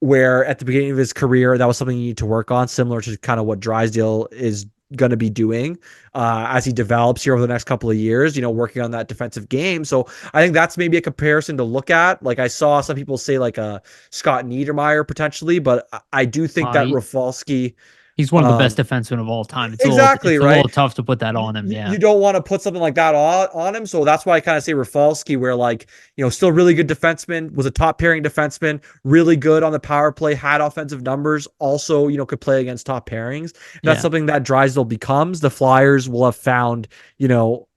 where at the beginning of his career, that was something you need to work on, similar to kind of what Drysdale is going to be doing as he develops here over the next couple of years, working on that defensive game. So I think that's maybe a comparison to look at. Like I saw some people say like a Scott Niedermayer potentially, but I do think that I Rafalski He's one of the best defensemen of all time. Exactly, It's a right? little tough to put that on him. Yeah. You don't want to put something like that on him. So that's why I kind of say Rafalski, where like, still really good defenseman, was a top pairing defenseman, really good on the power play, had offensive numbers, also, could play against top pairings. That's Yeah. something that Drysdale becomes. The Flyers will have found,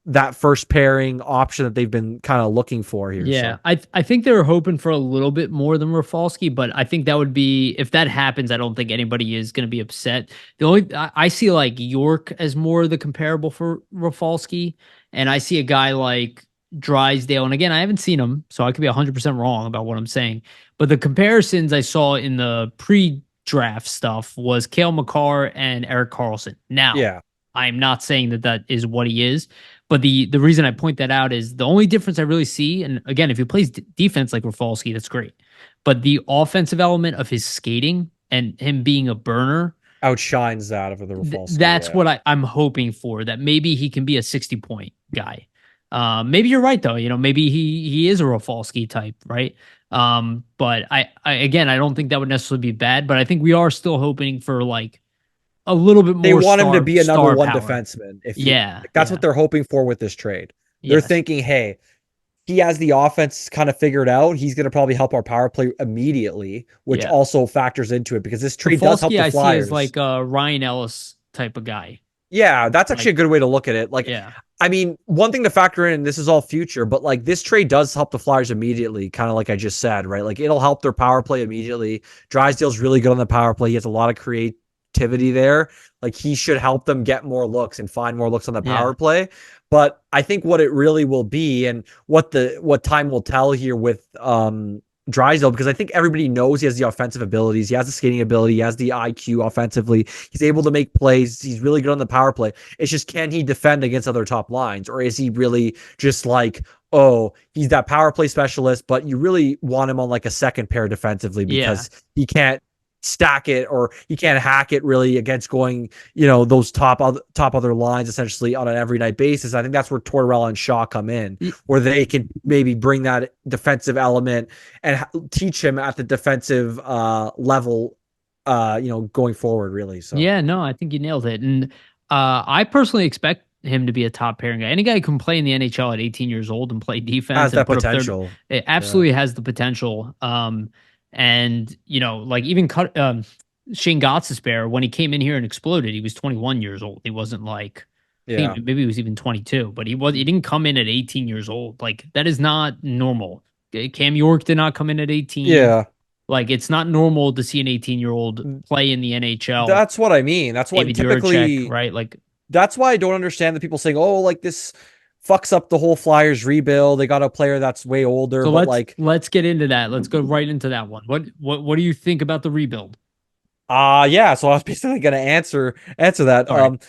that first pairing option that they've been kind of looking for here. Yeah, So I think they were hoping for a little bit more than Rafalski, but I think that would be if that happens. I don't think anybody is going to be upset. The only I see like York as more the comparable for Rafalski, and I see a guy like Drysdale. And again, I haven't seen him, so I could be 100% wrong about what I'm saying. But the comparisons I saw in the pre-draft stuff was Cale Makar and Eric Carlson. Now, yeah, I'm not saying that that is what he is. But the reason I point that out is the only difference I really see, and again, if he plays defense like Rafalski, that's great. But the offensive element of his skating and him being a burner, outshines that of the Rafalski. that's Yeah. what I'm hoping for. That maybe he can be a 60-point guy. Maybe you're right though. Maybe he is a Rafalski type, right? But I again, I don't think that would necessarily be bad. But I think we are still hoping for like a little bit They more want him to be a number star one power. defenseman. Yeah, Like, that's what they're hoping for with this trade. They're yes. thinking, hey, he has the offense kind of figured out. He's going to probably help our power play immediately, which Yeah. also factors into it because this trade does help Rafalski the I see as Flyers. like a Ryan Ellis type of guy. Yeah, that's actually Like, a good way to look at it. Like, yeah, I mean, one thing to factor in, this is all future, but like this trade does help the Flyers immediately, kind of like I just said, right? Like it'll help their power play immediately. Drysdale's really good on the power play. He has a lot of creativity there. Like he should help them get more looks and find more looks on the yeah, power play. But I think what it really will be and what time will tell here with Drysdale, because I think everybody knows he has the offensive abilities, he has the skating ability, he has the IQ offensively, he's able to make plays, he's really good on the power play. It's just, can he defend against other top lines, or is he really just like, oh, he's that power play specialist, but you really want him on like a second pair defensively yeah, because he can't stack it or he can't hack it really against going, those top other lines essentially on an every night basis. I think that's where Tortorella and Shaw come in, where they can maybe bring that defensive element and teach him at the defensive level, going forward really. So yeah. No, I think you nailed it. And I personally expect him to be a top pairing guy. Any guy who can play in the NHL at 18 years old and play defense has and that put up 30, potential. it absolutely has the potential. And like even Shane Gottsespierre, when he came in here and exploded, he was 21 years old. He wasn't like, I Yeah. think maybe he was even 22, but he didn't come in at 18 years old. Like that is not normal. Cam York did not come in at 18. Yeah. Like it's not normal to see an 18-year-old play in the NHL. That's what I mean. That's what David Jiricek, typically, right? Like, that's why I don't understand the people saying, "Oh, like this fucks up the whole Flyers rebuild. They got a player that's way older." so But let's get into that. Let's go right into that one. What do you think about the rebuild? yeah. So I was basically gonna answer that. Sorry,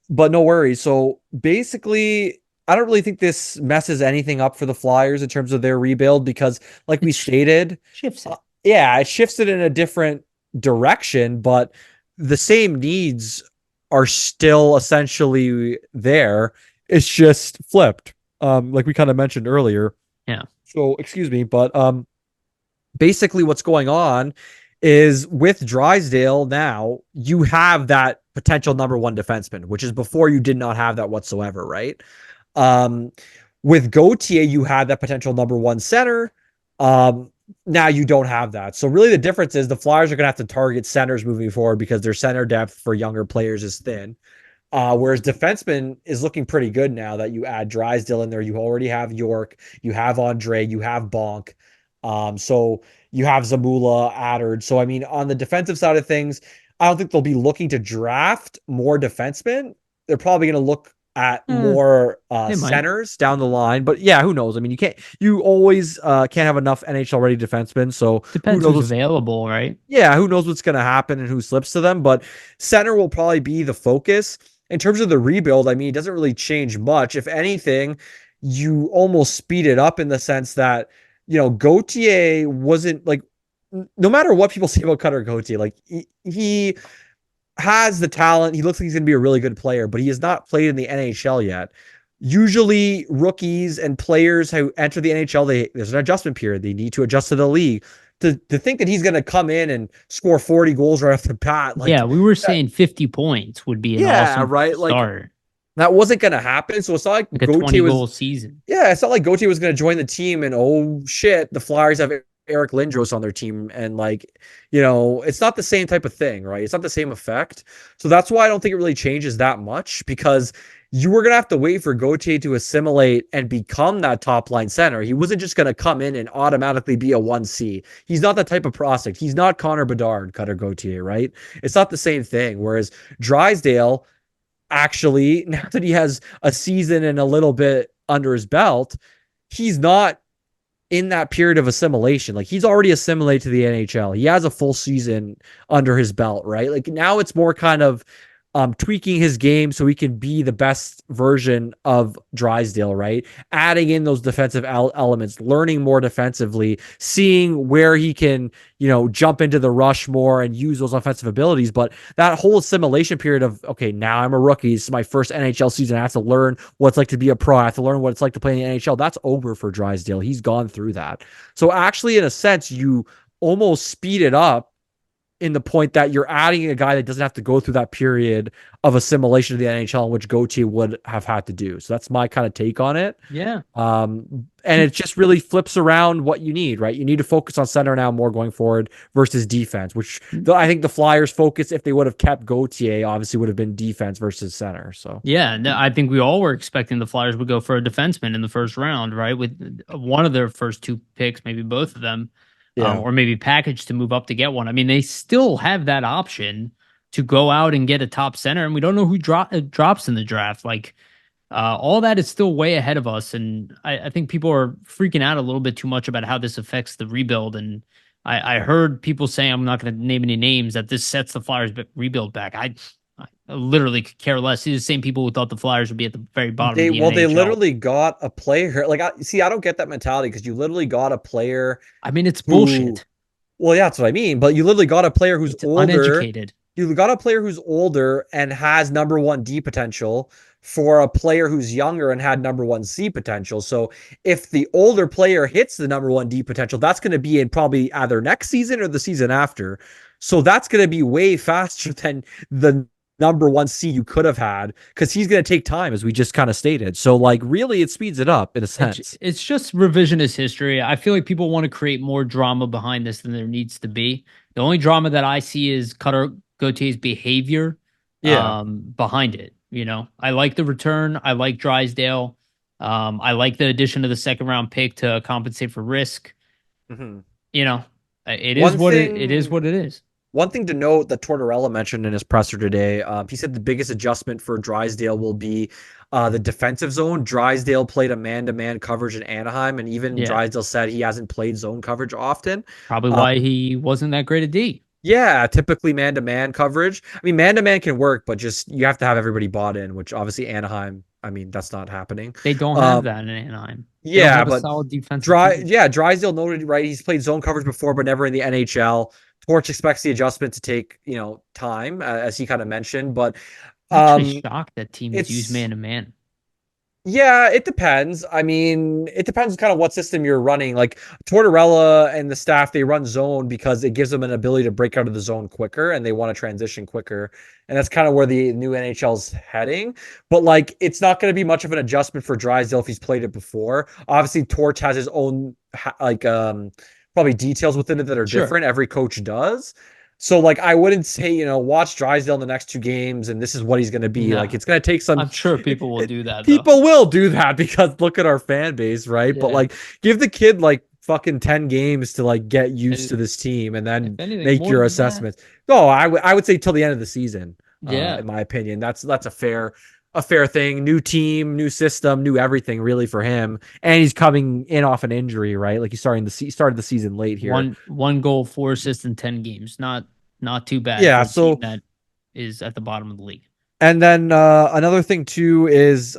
But no worries. So basically, I don't really think this messes anything up for the Flyers in terms of their rebuild because, like we stated, shifts it. yeah, it shifts it in a different direction, but the same needs are still essentially there. It's just flipped. Like we kind of mentioned earlier. Yeah. So excuse me, but basically what's going on is with Drysdale now, you have that potential number one defenseman, which is before you did not have that whatsoever, right? Um, with Gauthier, you had that potential number one center. Now you don't have that. So really the difference is the Flyers are going to have to target centers moving forward because their center depth for younger players is thin. Whereas defenseman is looking pretty good now that you add Drysdale in there. You already have York, you have Andre, you have Bonk. So you have Zamula, Addard. So I mean, on the defensive side of things, I don't think they'll be looking to draft more defensemen. They're probably going to look at more centers down the line. But yeah, who knows? I mean, you always can't have enough NHL ready defensemen. So Depends who's available, right? yeah, who knows what's going to happen and who slips to them. But center will probably be the focus. In terms of the rebuild, I mean, it doesn't really change much. If anything, you almost speed it up in the sense that, Gauthier wasn't like, no matter what people say about Cutter Gauthier, like he has the talent. He looks like he's going to be a really good player, but he has not played in the NHL yet. Usually rookies and players who enter the NHL, there's an adjustment period. They need to adjust to the league. to think that he's going to come in and score 40 goals right off the bat, Yeah, like we were that, saying 50 points would be an yeah, awesome right. Like start, that wasn't going to happen. So it's not like like a 20 Gauthier was goal season. Yeah, it's not like Gauthier was going to join the team and oh shit, the Flyers have Eric Lindros on their team and like, it's not the same type of thing, right? It's not the same effect. So that's why I don't think it really changes that much because you were going to have to wait for Gauthier to assimilate and become that top line center. He wasn't just going to come in and automatically be a 1C. He's not that type of prospect. He's not Connor Bedard, Cutter Gauthier, right? It's not the same thing. Whereas Drysdale, actually, now that he has a season and a little bit under his belt, he's not in that period of assimilation. Like he's already assimilated to the NHL. He has a full season under his belt, right? Like now it's more kind of tweaking his game so he can be the best version of Drysdale, right? Adding in those defensive elements, learning more defensively, seeing where he can, jump into the rush more and use those offensive abilities. But that whole assimilation period of, okay, now I'm a rookie. This is my first NHL season. I have to learn what it's like to be a pro. I have to learn what it's like to play in the NHL. That's over for Drysdale. He's gone through that. So actually, in a sense, you almost speed it up in the point that you're adding a guy that doesn't have to go through that period of assimilation to the NHL, in which Gauthier would have had to do. So that's my kind of take on it. Yeah. And it just really flips around what you need, right? You need to focus on center now more going forward versus defense, which I think the Flyers' focus, if they would have kept Gauthier, obviously would have been defense versus center. So Yeah, no, I think we all were expecting the Flyers would go for a defenseman in the first round, right? With one of their first two picks, maybe both of them, yeah. or maybe package to move up to get one. I mean, they still have that option to go out and get a top center, and we don't know who drops in the draft. Like, all that is still way ahead of us, and I think people are freaking out a little bit too much about how this affects the rebuild. And I heard people saying, I'm not going to name any names, that this sets the Flyers rebuild back. I literally could care less. These are the same people who thought the Flyers would be at the very bottom of the They NHL. literally got a player. Like, I don't get that mentality because you literally got a player. I mean, it's who, bullshit. well, yeah, that's what I mean. But you literally got a player who's It's older. uneducated. You got a player who's older and has number one D potential for a player who's younger and had number one C potential. So if the older player hits the number one D potential, that's going to be in probably either next season or the season after. So that's going to be way faster than the number one C you could have had because he's going to take time, as we just kind of stated. So like really it speeds it up in a sense. It's just revisionist history. I feel like people want to create more drama behind this than there needs to be. The only drama that I see is Cutter Gautier's behavior Yeah. behind it. I like the return. I like Drysdale. I like the addition of the second round pick to compensate for risk. Mm-hmm. It is it is what it is. One thing to note that Tortorella mentioned in his presser today, he said the biggest adjustment for Drysdale will be the defensive zone. Drysdale played a man-to-man coverage in Anaheim, and even Drysdale said he hasn't played zone coverage often. Probably why he wasn't that great at D. Yeah, typically man-to-man coverage. I mean, man-to-man can work, but just you have to have everybody bought in, which obviously Anaheim, I mean, that's not happening. They don't have that in Anaheim. They don't Yeah, have a but solid defensive team. Drysdale noted, right, he's played zone coverage before, but never in the NHL. Torch expects the adjustment to take, time, as he kind of mentioned, but I'm actually shocked that teams use it's man-to-man. yeah, it depends. I mean, it depends kind of what system you're running. Like Tortorella and the staff, they run zone because it gives them an ability to break out of the zone quicker and they want to transition quicker. And that's kind of where the new NHL's heading. But like, it's not going to be much of an adjustment for Drysdale if he's played it before. Obviously, Torch has his own probably details within it that are different. Every coach does. So like I wouldn't say, watch Drysdale in the next two games and this is what he's going to be. No. Like it's going to take some. I'm sure people will do that. People will do that because look at our fan base, right? Yeah. But like give the kid like fucking 10 games to like get used to this team and then make your assessments. No, I would say till the end of the season. Yeah. In my opinion, that's a fair thing. New team, new system, new everything really for him. And he's coming in off an injury, right? Like he started the season late here. One goal, 4 assists in 10 games. Not too bad. Yeah, so that is at the bottom of the league. And then another thing too is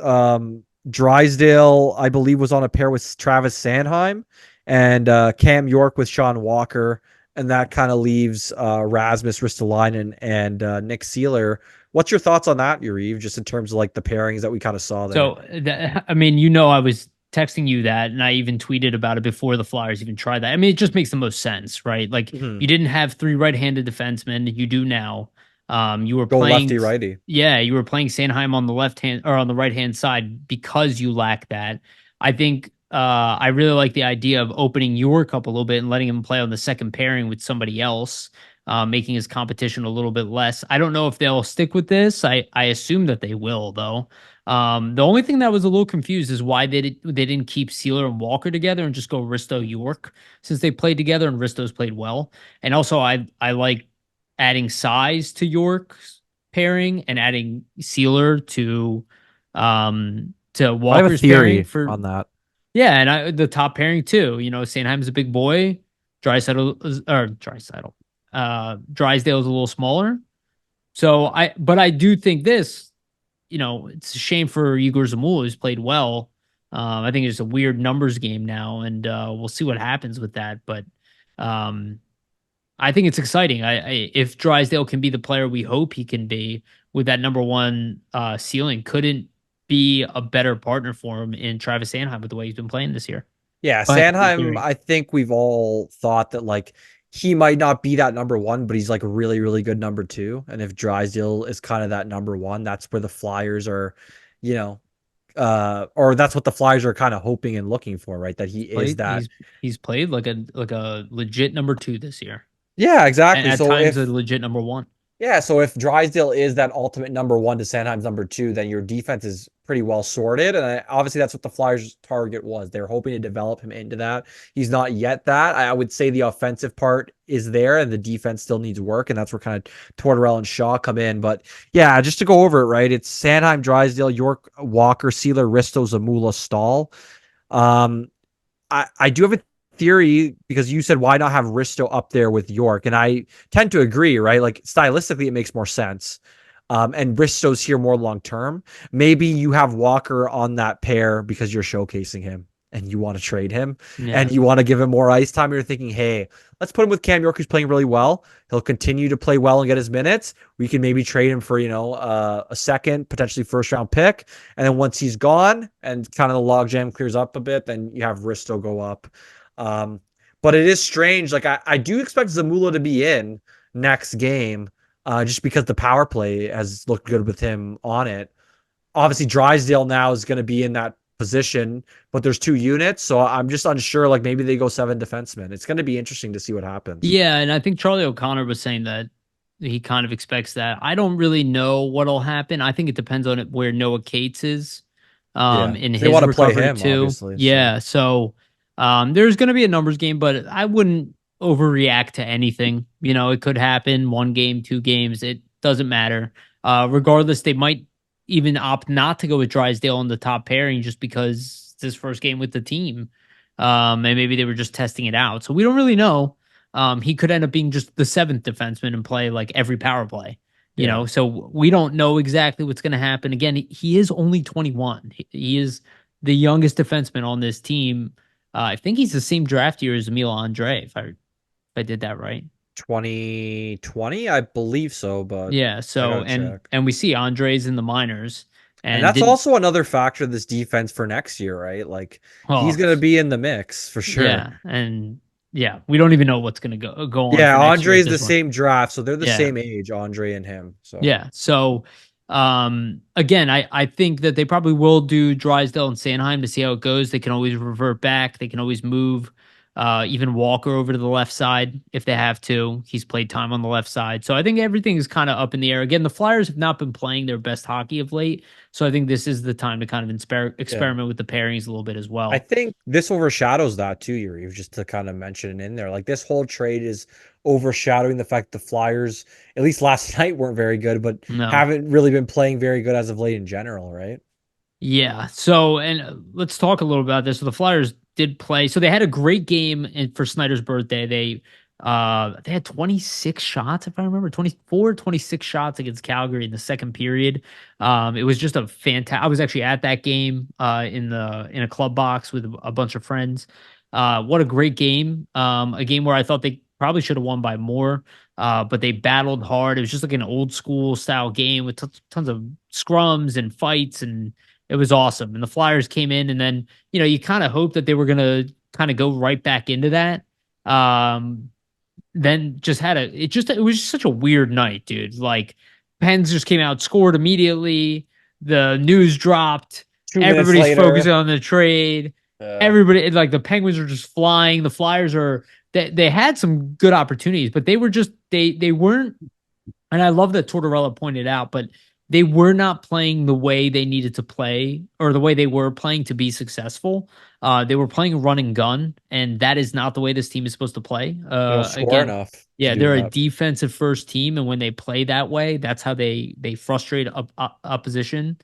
Drysdale, I believe, was on a pair with Travis Sanheim and Cam York with Sean Walker. And that kind of leaves Rasmus Ristolainen and Nick Seeler. What's your thoughts on that, Yariv, just in terms of like the pairings that we kind of saw there? So, I mean, I was texting you that, and I even tweeted about it before the Flyers even tried that. I mean, it just makes the most sense, right? Like Mhm. you didn't have three right-handed defensemen, you do now. You were Go playing, lefty righty. yeah, you were playing Sanheim on the left hand or on the right hand side because you lack that. I think I really like the idea of opening York up a little bit and letting him play on the second pairing with somebody else, making his competition a little bit less. I don't know if they'll stick with this. I assume that they will though. The only thing that was a little confused is why they didn't keep Sealer and Walker together and just go Risto York since they played together and Risto's played well. And also I like adding size to York's pairing and adding Sealer to I have a Walker's pairing theory for on that. yeah, and the top pairing too. You know, Sanheim's a big boy. Drysdale's a little smaller. But I do think this, you know, it's a shame for Igor Zamula, who's played well. I think it's a weird numbers game now, and we'll see what happens with that. But um, I think it's exciting. If Drysdale can be the player we hope he can be with that number one ceiling, couldn't be a better partner for him in Travis Sanheim with the way he's been playing this year. Yeah, Go ahead with your Sandheim, theory. I think we've all thought that like he might not be that number one, but he's like a really, really good number two. And if Drysdale is kind of that number one, that's where the Flyers are, you know, or that's what the Flyers are kind of hoping and looking for, right? That he is Played that. he's played like a legit number two this year, Yeah, and exactly. at So times a if legit number one. Yeah, so if Drysdale is that ultimate number one to Sanheim's number two, then your defense is pretty well sorted. And obviously, that's what the Flyers' target was. They're hoping to develop him into that. He's not yet that. I would say the offensive part is there, and the defense still needs work. And that's where kind of Tortorella and Shaw come in. But yeah, just to go over it, right? It's Sanheim, Drysdale, York, Walker, Sealer, Risto, Zamula, Stahl. Um, I do have a theory because you said why not have Risto up there with York, and I tend to agree, right? Like stylistically, it makes more sense. And Risto's here more long term. Maybe you have Walker on that pair because you're showcasing him and you want to trade him Yeah, and you want to give him more ice time. You're thinking, hey, let's put him with Cam York, who's playing really well. He'll continue to play well and get his minutes. We can maybe trade him for, a second, potentially first round pick. And then once he's gone and kind of the logjam clears up a bit, then you have Risto go up. Um, but it is strange. Like I do expect Zamula to be in next game, just because the power play has looked good with him on it. Obviously, Drysdale now is going to be in that position, but there's two units, so I'm just unsure. Like maybe they go seven defensemen. It's going to be interesting to see what happens. yeah, and I think Charlie O'Connor was saying that he kind of expects that. I don't really know what'll happen. I think it depends on where Noah Cates is, Yeah, in because they his want to play recovery him, too. obviously. So Yeah, so there's going to be a numbers game, but I wouldn't overreact to anything. You know, it could happen one game, two games. It doesn't matter. Regardless, they might even opt not to go with Drysdale in the top pairing just because it's his first game with the team. And maybe they were just testing it out. So we don't really know. He could end up being just the seventh defenseman and play like every power play, you yeah, know. So we don't know exactly what's going to happen. Again, he is only 21. He is the youngest defenseman on this team. I think he's the same draft year as Emil Andre, if I did that right. 2020, I believe so, but Yeah. I So gotta check. and we see Andre's in the minors And and that's didn't. also another factor of this defense for next year, right? Like he's Oh, gonna be in the mix for sure. yeah, and yeah, we don't even know what's going to go on Yeah, for next year Andre at is the this one. same draft, so they're the Yeah. same age, Andre and him. So Yeah. So again, I think that they probably will do Drysdale and Sanheim to see how it goes. They can always revert back. They can always move even Walker over to the left side if they have to. He's played time on the left side. So I think everything is kind of up in the air. Again, the Flyers have not been playing their best hockey of late. So I think this is the time to kind of yeah. experiment with the pairings a little bit as I well. think this overshadows that too, Yuri, just to kind of mention it in there. Like this whole trade is overshadowing the fact the Flyers, at least last night, weren't very good, but No. haven't really been playing very good as of late in general, right? Yeah. So, and let's talk a little about this. So the Flyers did play. So they had a great game for Snyder's birthday. They had 26 shots, if I remember, 24, 26 shots against Calgary in the second period. It was just a fantastic. I was actually at that game in a club box with a bunch of friends. What a great game. A game where I thought they probably should have won by more. But they battled hard. It was just like an old school style game with tons of scrums and fights and It was awesome. And the Flyers came in, and then, you kind of hope that they were going to kind of go right back into that. Um, then just had it was just such a weird night, dude. Like, Pens just came out, scored immediately. The news dropped. 2 minutes Everybody's focusing later. on the trade. Yeah. Everybody, like, the Penguins are just flying. The Flyers are they had some good opportunities, but they were just they weren't. And I love that Tortorella pointed out, but they were not playing the way they needed to play, or the way they were playing to be successful. They were playing run and gun, and that is not the way this team is supposed to play. They don't score Again, enough to yeah, do they're a that. defensive first team, and when they play that way, that's how they frustrate the opposition,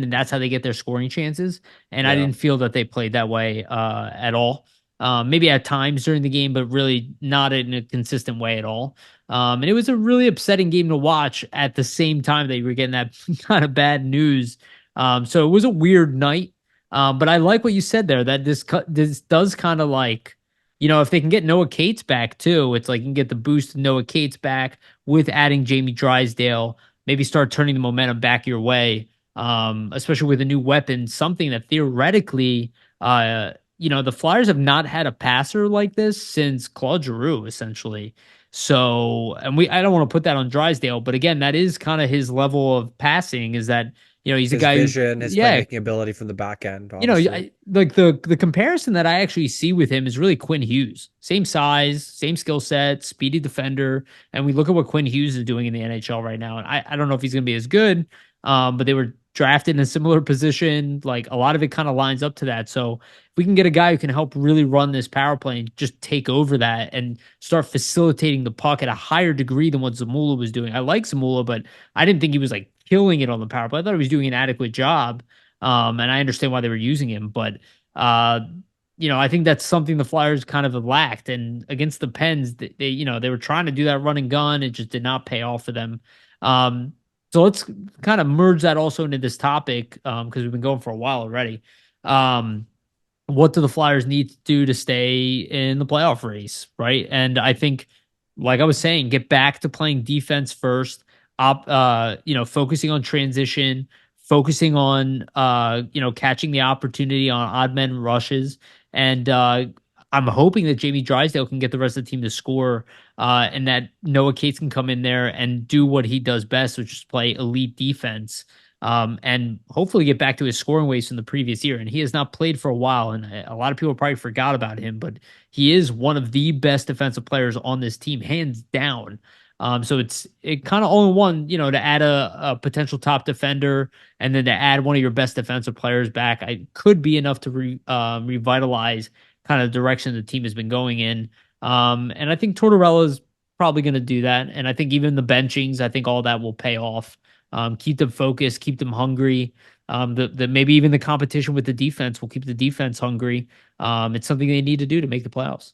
and that's how they get their scoring chances. And I Yeah. didn't feel that they played that way at all. Maybe at times during the game, but really not in a consistent way at all. And it was a really upsetting game to watch at the same time that you were getting that kind of bad news. So it was a weird night. But I like what you said there, that this does kind of like, if they can get Noah Cates back too, it's like you can get the boost of Noah Cates back with adding Jamie Drysdale, maybe start turning the momentum back your way. Especially with a new weapon, something that theoretically, the Flyers have not had a passer like this since Claude Giroux, essentially. So, and I don't want to put that on Drysdale, but again, that is kind of his level of passing, is that, he's a His guy who, vision, his yeah, playmaking ability from the back end, obviously. like the comparison that I actually see with him is really Quinn Hughes. Same size, same skill set, speedy defender. And we look at what Quinn Hughes is doing in the NHL right now. And I don't know if he's going to be as good, but they were drafted in a similar position. Like, a lot of it kind of lines up to that. So if we can get a guy who can help really run this power play and just take over that and start facilitating the puck at a higher degree than what Zamula was doing. I like Zamula, but I didn't think he was like killing it on the power play. I thought he was doing an adequate job. And I understand why they were using him, but uh, I think that's something the Flyers kind of lacked. And against the Pens, they were trying to do that run and gun. It just did not pay off for them. Um, so let's kind of merge that also into this topic, because we've been going for a while already. Um, what do the Flyers need to do to stay in the playoff race, right? And I think, like I was saying, get back to playing defense first, focusing on transition, focusing on catching the opportunity on odd men rushes, and I'm hoping that Jamie Drysdale can get the rest of the team to score, and that Noah Cates can come in there and do what he does best, which is play elite defense, and hopefully get back to his scoring ways from the previous year. And he has not played for a while, and a lot of people probably forgot about him, but he is one of the best defensive players on this team, hands down. So it kind of all in one, to add a potential top defender and then to add one of your best defensive players back, I could be enough to revitalize kind of the direction the team has been going in. And I think Tortorella is probably going to do that. And I think even the benchings, I think all that will pay off. Keep them focused, keep them hungry. The maybe even the competition with the defense will keep the defense hungry. It's something they need to do to make the playoffs.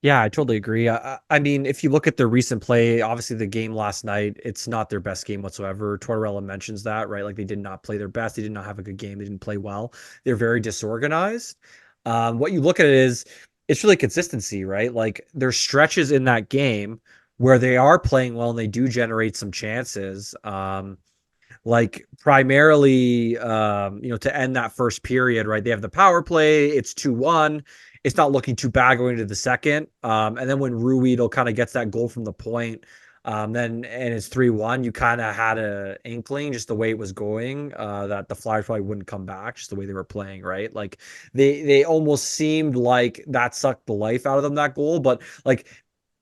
Yeah, I totally agree. I mean, if you look at their recent play, obviously the game last night, it's not their best game whatsoever. Tortorella mentions that, right? Like, they did not play their best. They did not have a good game. They didn't play well. They're very disorganized. What you look at it is, it's really consistency, right? Like, there's stretches in that game where they are playing well and they do generate some chances. Like, primarily, to end that first period, right? They have the power play. It's 2-1. It's not looking too bad going into the second. And then when Ruedel kind of gets that goal from the point, then and it's 3-1, you kind of had a inkling, just the way it was going, that the Flyers probably wouldn't come back, just the way they were playing, right? Like, they almost seemed like that sucked the life out of them, that goal, but like,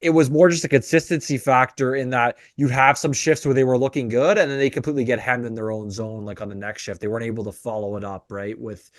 it was more just a consistency factor in that you have some shifts where they were looking good and then they completely get hemmed in their own zone. Like, on the next shift, they weren't able to follow it up, right, with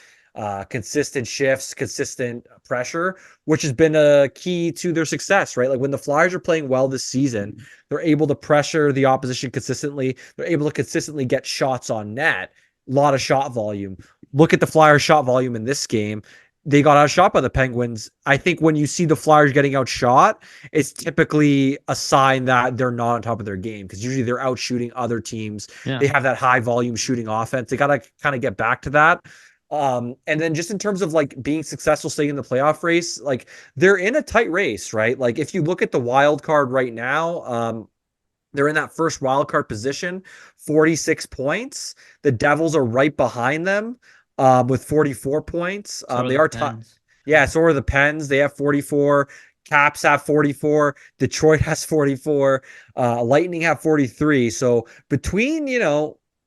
consistent shifts, consistent pressure, which has been a key to their success, right? Like, when the Flyers are playing well this season, they're able to pressure the opposition consistently. They're able to consistently get shots on net, a lot of shot volume. Look at the Flyers shot volume in this game. They got outshot by the Penguins. I think when you see the Flyers getting outshot, it's typically a sign that they're not on top of their game, because usually they're out shooting other teams. Yeah. They have that high volume shooting offense. They got to kind of get back to that. And then just in terms of like being successful staying in the playoff race, like, they're in a tight race, right? Like, if you look at the wild card right now, They're in that first wild card position, 46 points. The Devils are right behind them with 44 points. So are They the are Pens. yeah, so are the Pens. They have 44. Caps have 44. Detroit has 44. Lightning have 43. So between,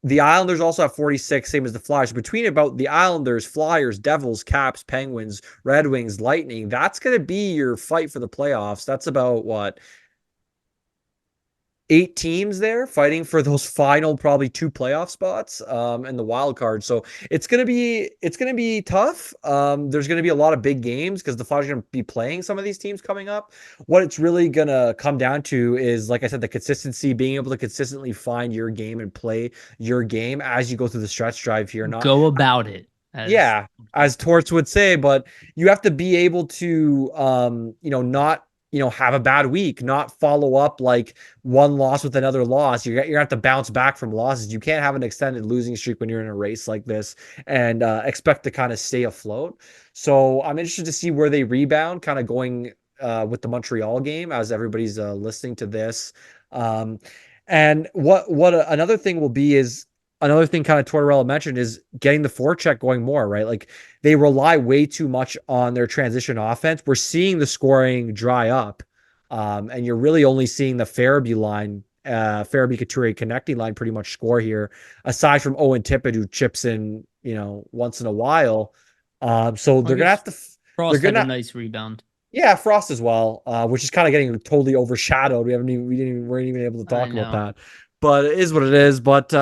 the Islanders also have 46, same as the Flyers. Between about the Islanders, Flyers, Devils, Caps, Penguins, Red Wings, Lightning, that's going to be your fight for the playoffs. That's about what, 8 teams there fighting for those final probably 2 playoff spots and the wild card. So it's gonna be tough. There's gonna be a lot of big games because the Flyers are gonna be playing some of these teams coming up. What it's really gonna come down to is, like I said, the consistency, being able to consistently find your game and play your game as you go through the stretch drive here. Not Go about it, as Yeah, as Torts would say, but you have to be able to not have a bad week, not follow up like one loss with another loss. You're gonna have to bounce back from losses. You can't have an extended losing streak when you're in a race like this and expect to kind of stay afloat. So I'm interested to see where they rebound, kind of going with the Montreal game as everybody's listening to this. Um, and another thing will be is another thing kind of Tortorella mentioned is getting the forecheck going more, right? Like they rely way too much on their transition offense. We're seeing the scoring dry up. And you're really only seeing the Farabee line, Farabee Couture connecting line pretty much score here, aside from Owen Tippett, who chips in, once in a while. So I they're gonna guess have to, they're Frost had a gonna, nice rebound. yeah, Frost as well, which is kind of getting totally overshadowed. We weren't even able to I talk about know. that, but it is what it is. But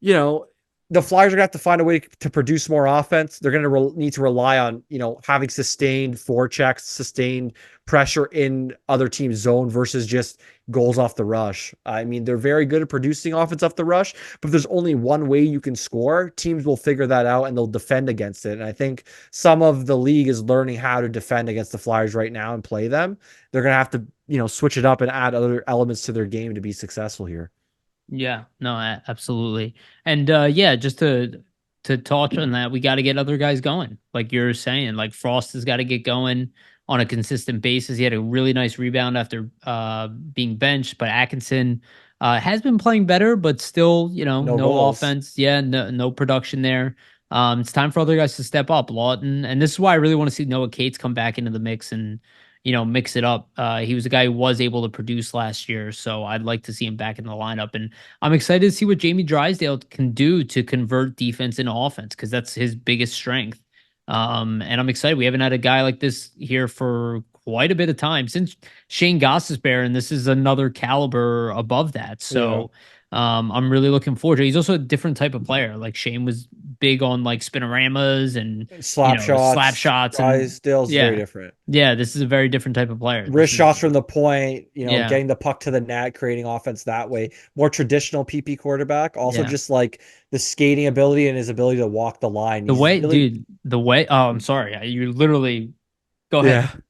you know, the Flyers are gonna have to find a way to produce more offense. They're gonna need to rely on having sustained forechecks, sustained pressure in other teams' zone versus just goals off the rush. I mean, they're very good at producing offense off the rush, but if there's only one way you can score, teams will figure that out and they'll defend against it. And I think some of the league is learning how to defend against the Flyers right now and play them. They're going to have to, switch it up and add other elements to their game to be successful here. Yeah, no, absolutely. And yeah, just to touch on that, we got to get other guys going. Like you're saying, like Frost has got to get going on a consistent basis. He had a really nice rebound after being benched, but Atkinson has been playing better, but still, No no goals. offense. Yeah, no production there. It's time for other guys to step up. Lawton, and this is why I really want to see Noah Cates come back into the mix and mix it up. He was a guy who was able to produce last year, so I'd like to see him back in the lineup. And I'm excited to see what Jamie Drysdale can do to convert defense into offense because that's his biggest strength. And I'm excited. We haven't had a guy like this here for quite a bit of time since Shane Gostisbehere, and this is another caliber above that. Yeah. So I'm really looking forward to it. He's also a different type of player. Like Shane was big on like spinoramas and Slap slap shots. shots and Drysdale's very yeah, different. yeah. This is a very different type of player. This Wrist is shots from the point, yeah, getting the puck to the net, creating offense that way. More traditional PP quarterback. Also, yeah. just like the skating ability and his ability to walk the line. The He's way, really, dude, the way. Oh, I'm sorry. You literally go ahead. yeah.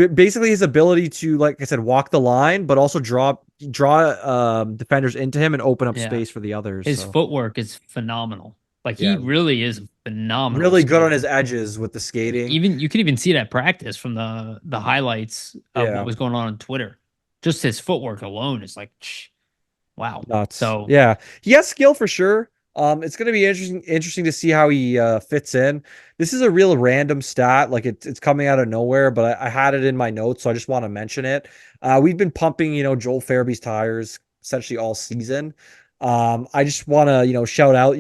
Basically, his ability to, like I said, walk the line, but also draw defenders into him and open up Yeah, space for the others. his So footwork is phenomenal. Like he yeah, really is a phenomenal really good on his skater. edges with the skating. Even you could even see that practice from the highlights of what Yeah, was going on Twitter. Just his footwork alone is like, wow. nuts. So Yeah, he has skill for sure. It's going to be interesting to see how he fits in. This is a real random stat, like it's coming out of nowhere, but I had it in my notes, so I just want to mention it. We've been pumping, Joel Farabee's tires essentially all season. I just want to, shout out,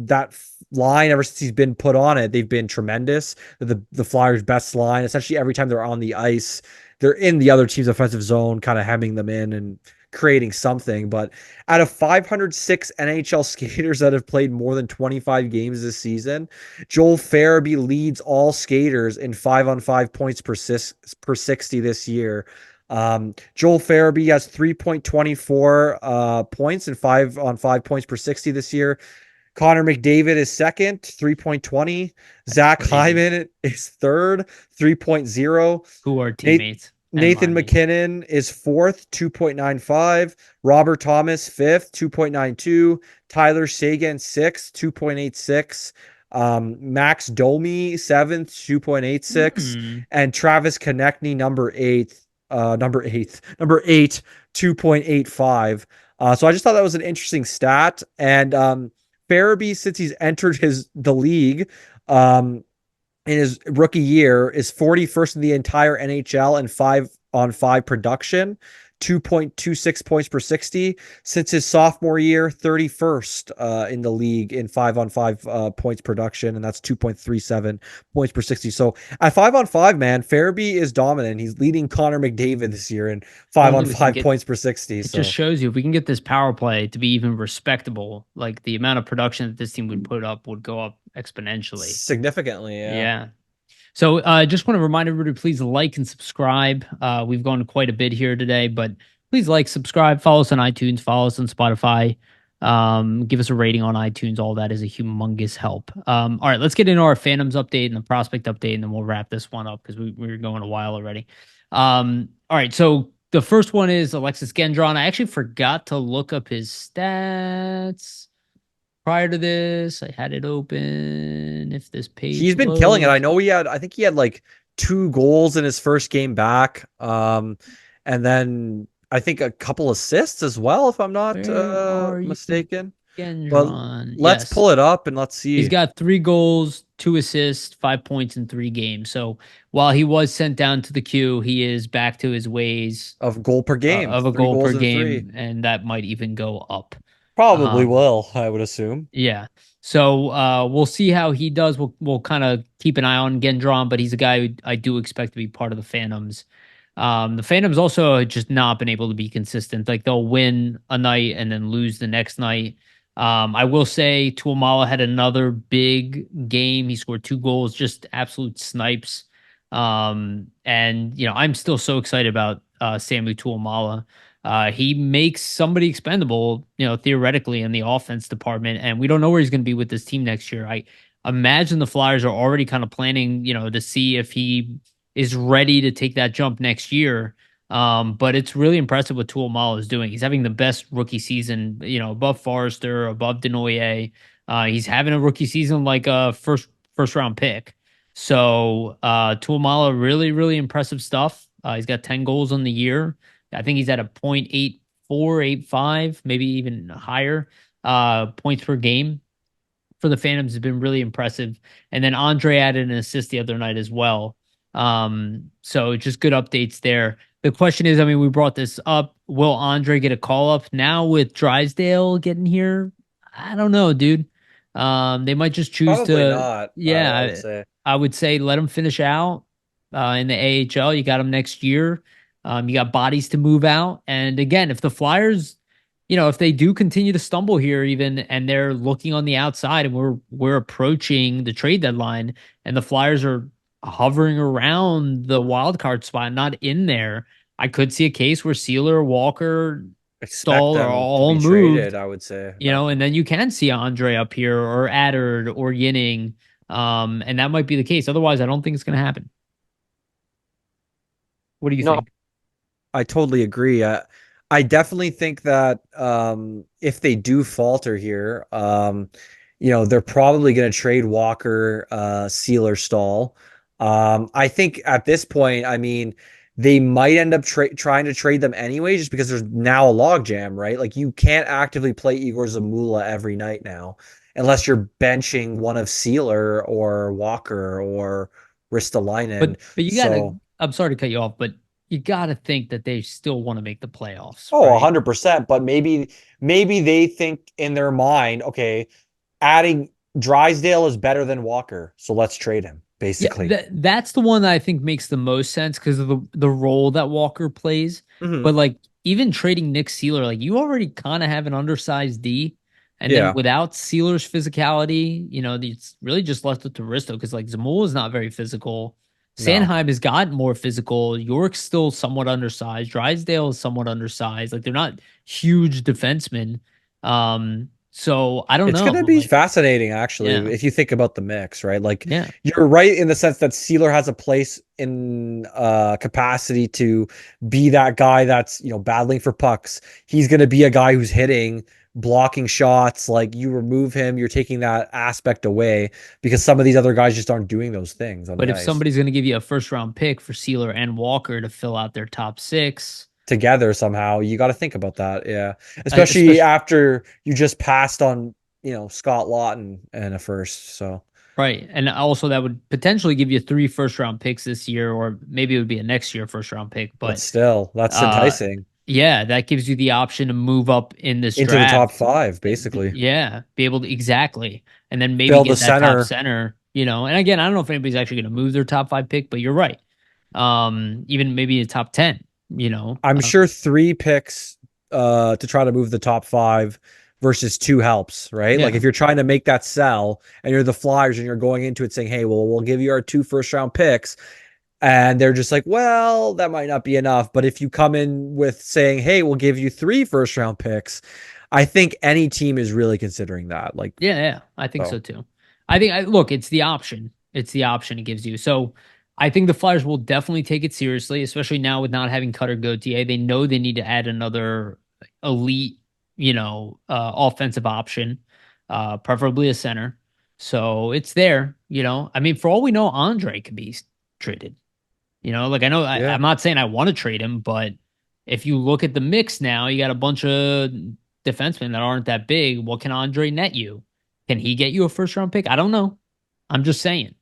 that line ever since he's been put on it, they've been tremendous. The Flyers' best line. Essentially, every time they're on the ice, they're in the other team's offensive zone, kind of hemming them in and creating something. But out of 506 NHL skaters that have played more than 25 games this season, Joel Farabee leads all skaters in 5-on-5 points per 60 this year. Joel Farabee has 3.24 points and 5-on-5 points per 60 this year. Connor McDavid is second, 3.20. that's Zach crazy. Hyman is third, 3.0. Who are Nate, teammates and Nathan Limey? McKinnon is fourth, 2.95. Robert Thomas, fifth, 2.92. Tyler Sagan, sixth, 2.86. Max Domi, seventh, 2.86. Hmm. And Travis Konechny, number eighth, number eight, 2.85. So I just thought that was an interesting stat. And Farabee, since he's entered the league, in his rookie year, is 41st in the entire NHL in 5-on-5 production, 2.26 points per 60. Since his sophomore year, 31st in the league in 5-on-5 points production, and that's 2.37 points per 60. So at 5-on-5, man, Farabee is dominant. He's leading Connor McDavid this year in Well, dude, we can 5-on-5 get points per 60. it just So shows you if we can get this power play to be even respectable, like the amount of production that this team would put up would go up exponentially. significantly, yeah. Yeah. So I just want to remind everybody, please like and subscribe. We've gone quite a bit here today, but please like, subscribe, follow us on iTunes, follow us on Spotify, give us a rating on iTunes. All that is a humongous help. All right, let's get into our Phantoms update and the prospect update, and then we'll wrap this one up because we were going a while already. All right, so the first one is Alexis Gendron. I actually forgot to look up his stats prior to this. I had it open. If this page He's been killing it. I loads. know I think he had like 2 goals in his first game back. And then I think a couple assists as well, if I'm not Where are you, mistaken. But Gendron? let's Yes. pull it up and let's He's see. got 3 goals, 2 assists, 5 points in 3 games. So while he was sent down to the queue, he is back to his ways Of goal per game, of a three goal per goals in three. game, and that might even go up. Probably Um, will, I would assume. yeah. So we'll see how he does. We'll kind of keep an eye on Gendron, but he's a guy who I do expect to be part of the Phantoms. The Phantoms also have just not been able to be consistent. Like they'll win a night and then lose the next night. I will say Tuamala had another big game. He scored 2 goals, just absolute snipes. And I'm still so excited about Samu Tuamala. He makes somebody expendable, theoretically in the offense department, and we don't know where he's going to be with this team next year. I imagine the Flyers are already kind of planning, to see if he is ready to take that jump next year. But it's really impressive what Tuamala is doing. He's having the best rookie season, above Forrester, above Denoyer. He's having a rookie season like a first round pick. So Tuamala, really, really impressive stuff. He's got 10 goals on the year. I think he's at a 0.8485, maybe even higher points per game for the Phantoms has been really impressive. And then Andre added an assist the other night as well. So just good updates there. The question is, I mean, we brought this up. Will Andre get a call up now with Drysdale getting here? I don't know, dude. They might just choose Probably to, not, I would yeah, say. I would say let him finish out in the AHL. You got him next year. You got bodies to move out. And again, if the Flyers, if they do continue to stumble here, even and they're looking on the outside, and we're approaching the trade deadline, and the Flyers are hovering around the wild card spot, not in there, I could see a case where Sealer, Walker, Expect Stahl are them to all be traded, moved, I would say. and then you can see Andre up here or Addard or Yinning. And that might be the case. Otherwise, I don't think it's going to happen. What do you No, think? I totally agree. I definitely think that if they do falter here, they're probably going to trade Walker, Sealer, Stahl. I think at this point, I mean, they might end up trying to trade them anyway, just because there's now a logjam, right? Like you can't actively play Igor Zamula every night now, unless you're benching one of Sealer or Walker or Ristolainen. But you gotta. So. I'm sorry to cut you off, but you gotta think that they still want to make the playoffs, Oh, right? 100%. But maybe they think in their mind, okay, adding Drysdale is better than Walker, so let's trade him, Yeah, basically. that's the one that I think makes the most sense because of the role that Walker plays. Hmm. But like even trading Nick Sealer, like you already kind of have an undersized D, and then Yeah. without Sealer's physicality, it's really just left it to Risto because like Zamula is not very physical. No. Sanheim has gotten more physical. York's still somewhat undersized. Drysdale is somewhat undersized. Like they're not huge defensemen. So I don't It's going know. to be Like, fascinating, actually, yeah, if you think about the mix, right? Like, yeah. you're right in the sense that Sealer has a place in capacity to be that guy that's, battling for pucks. He's going to be a guy who's hitting, blocking shots. Like you remove him, you're taking that aspect away because some of these other guys just aren't doing those things on But the if ice somebody's going to give you a first round pick for Sealer and Walker to fill out their top six, together somehow. You got to think about that. Yeah. Especially especially after you just passed on, Scott Lawton and a first. So, right, and also that would potentially give you three first round picks this year, or maybe it would be a next year first round pick. but But still, that's uh, enticing yeah, that gives you the option to move up in this into the top draft. five, basically. Yeah, be able to exactly, and then maybe Fill the get that top center. center. And again, I don't know if anybody's actually going to move their top five pick, but you're right. Even maybe a top 10. I'm sure 3 picks to try to move the top five versus two helps, right? Like Yeah, if you're trying to make that sell and you're the Flyers and you're going into it saying, hey, well, we'll give you our 2 first round picks. And they're just like, well, that might not be enough. But if you come in with saying, hey, we'll give you 3 first round picks, I think any team is really considering that. Like, yeah, I think so so too. Look, it's the option. It's the option it gives you. So I think the Flyers will definitely take it seriously, especially now with not having Cutter Gauthier. They know they need to add another elite, offensive option, preferably a center. So it's there. I mean, for all we know, Andre could be traded. Like I know yeah. I'm not saying I want to trade him, but if you look at the mix now, you got a bunch of defensemen that aren't that big. What can Andre net you? Can he get you a first round pick? I don't know. I'm just saying.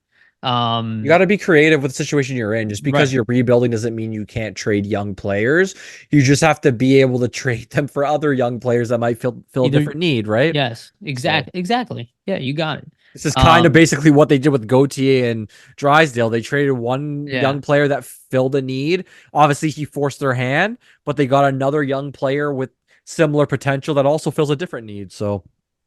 You got Um, to be creative with the situation you're in. Just because right. you're rebuilding doesn't mean you can't trade young players. You just have to be able to trade them for other young players that might fill a Either different need, right? yes, So exactly. Yeah, you got it. this is kind of Um, basically what they did with Gauthier and Drysdale. They traded one yeah. young player that filled a need. Obviously, he forced their hand, but they got another young player with similar potential that also fills a different need. So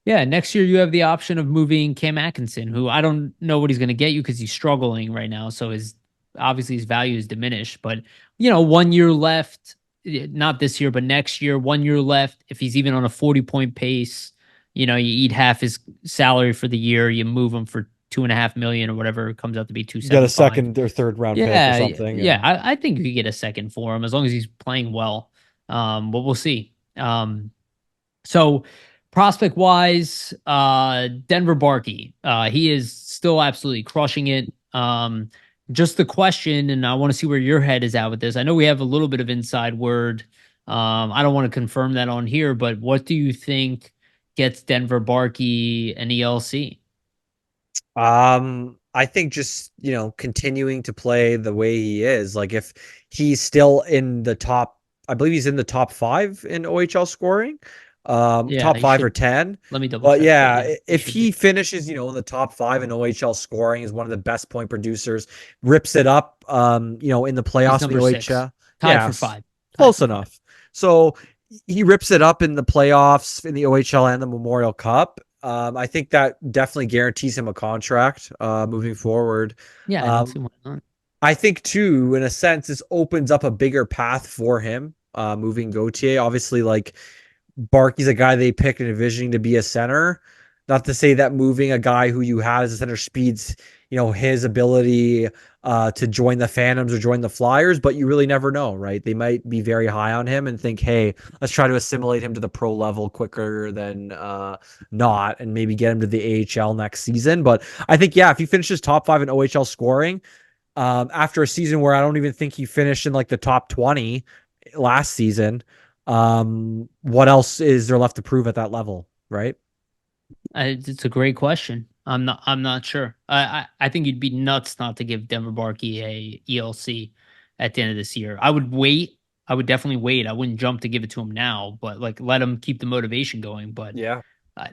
Yeah, next year you have the option of moving Cam Atkinson, who I don't know what he's going to get you because he's struggling right now. So his value is diminished. But 1 year left, not this year, but next year, 1 year left. If he's even on a 40-point pace, you eat half his salary for the year. You move him for 2.5 million or whatever it comes out to be two you got a seven five. second or third round pick or Yeah, something, yeah. and I think you could get a second for him as long as he's playing well. But we'll see. So prospect wise, Denver Barkey, he is still absolutely crushing it. Just the question, and I want to see where your head is at with this. I know we have a little bit of inside word. I don't want to confirm that on here, but what do you think gets Denver Barkey an ELC? I think just, continuing to play the way he is, like if he's still in the top, I believe he's in the top 5 in OHL scoring, Yeah, top he 5 or should. 10. Let me double But check, but yeah, yeah, he if should be. he finishes, in the top 5 in OHL scoring, is one of the best point producers, rips it up, in the He's playoffs in the number 6, OHL. tied for Yes, 5, tied close for 5. enough. So he rips it up in the playoffs in the OHL and the Memorial Cup. I think that definitely guarantees him a contract moving forward. Yeah, I don't see Um, why not. I think too, in a sense, this opens up a bigger path for him moving Gauthier. Obviously, like Barkey's a guy they picked and envisioning to be a center. Not to say that moving a guy who you had as a center speeds, his ability to join the Phantoms or join the Flyers, but you really never know, right? They might be very high on him and think, hey, let's try to assimilate him to the pro level quicker than not, and maybe get him to the AHL next season. But I think, yeah, if he finishes top 5 in OHL scoring, after a season where I don't even think he finished in like the top 20 last season, what else is there left to prove at that level, right? It's a great question. I'm not sure. I think you'd be nuts not to give Denver Barkey a ELC at the end of this year. I would wait. I would definitely wait. I wouldn't jump to give it to him now, but like let him keep the motivation going. But Yeah.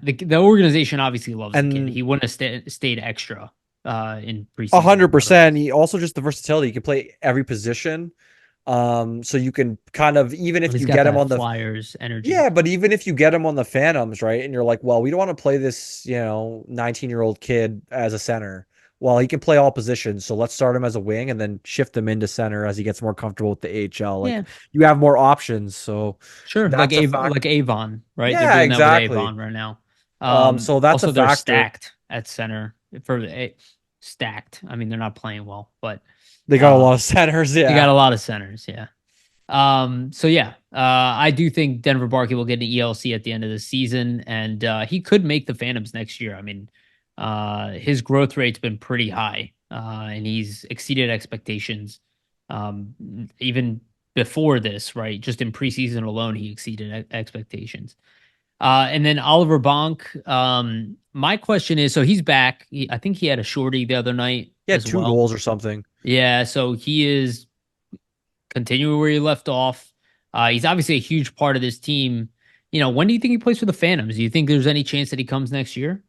the organization obviously loves the kid. And He wouldn't have stayed extra in a preseason hundred otherwise. percent. He also just the versatility. He can play every position. So you can kind of even Well, if he's you got get him that on the Flyers energy. yeah, but even if you get him on the Phantoms, right, and you're like, well, we don't want to play this, 19-year-old kid as a center. Well, he can play all positions, so let's start him as a wing and then shift him into center as he gets more comfortable with the AHL. Like Yeah, you have more options, so sure. Like that's a fact. Like Avon, right? They're Yeah, doing that with exactly. Avon right now. So that's a Also they're factor. stacked at center for stacked. I mean, they're not playing well, but They got a lot of um, centers, they yeah. got a lot of centers. Yeah. So yeah, I do think Denver Barkey will get an ELC at the end of the season, and he could make the Phantoms next year. I mean, his growth rate's been pretty high, and he's exceeded expectations. Even before this, right? Just in preseason alone, he exceeded expectations. And then Oliver Bonk. My question is, so he's back. I think he had a shorty the other night He had as two well. goals or something. Yeah, so he is continuing where he left off. He's obviously a huge part of this team. When do you think he plays for the Phantoms? Do you think there's any chance that he comes next year?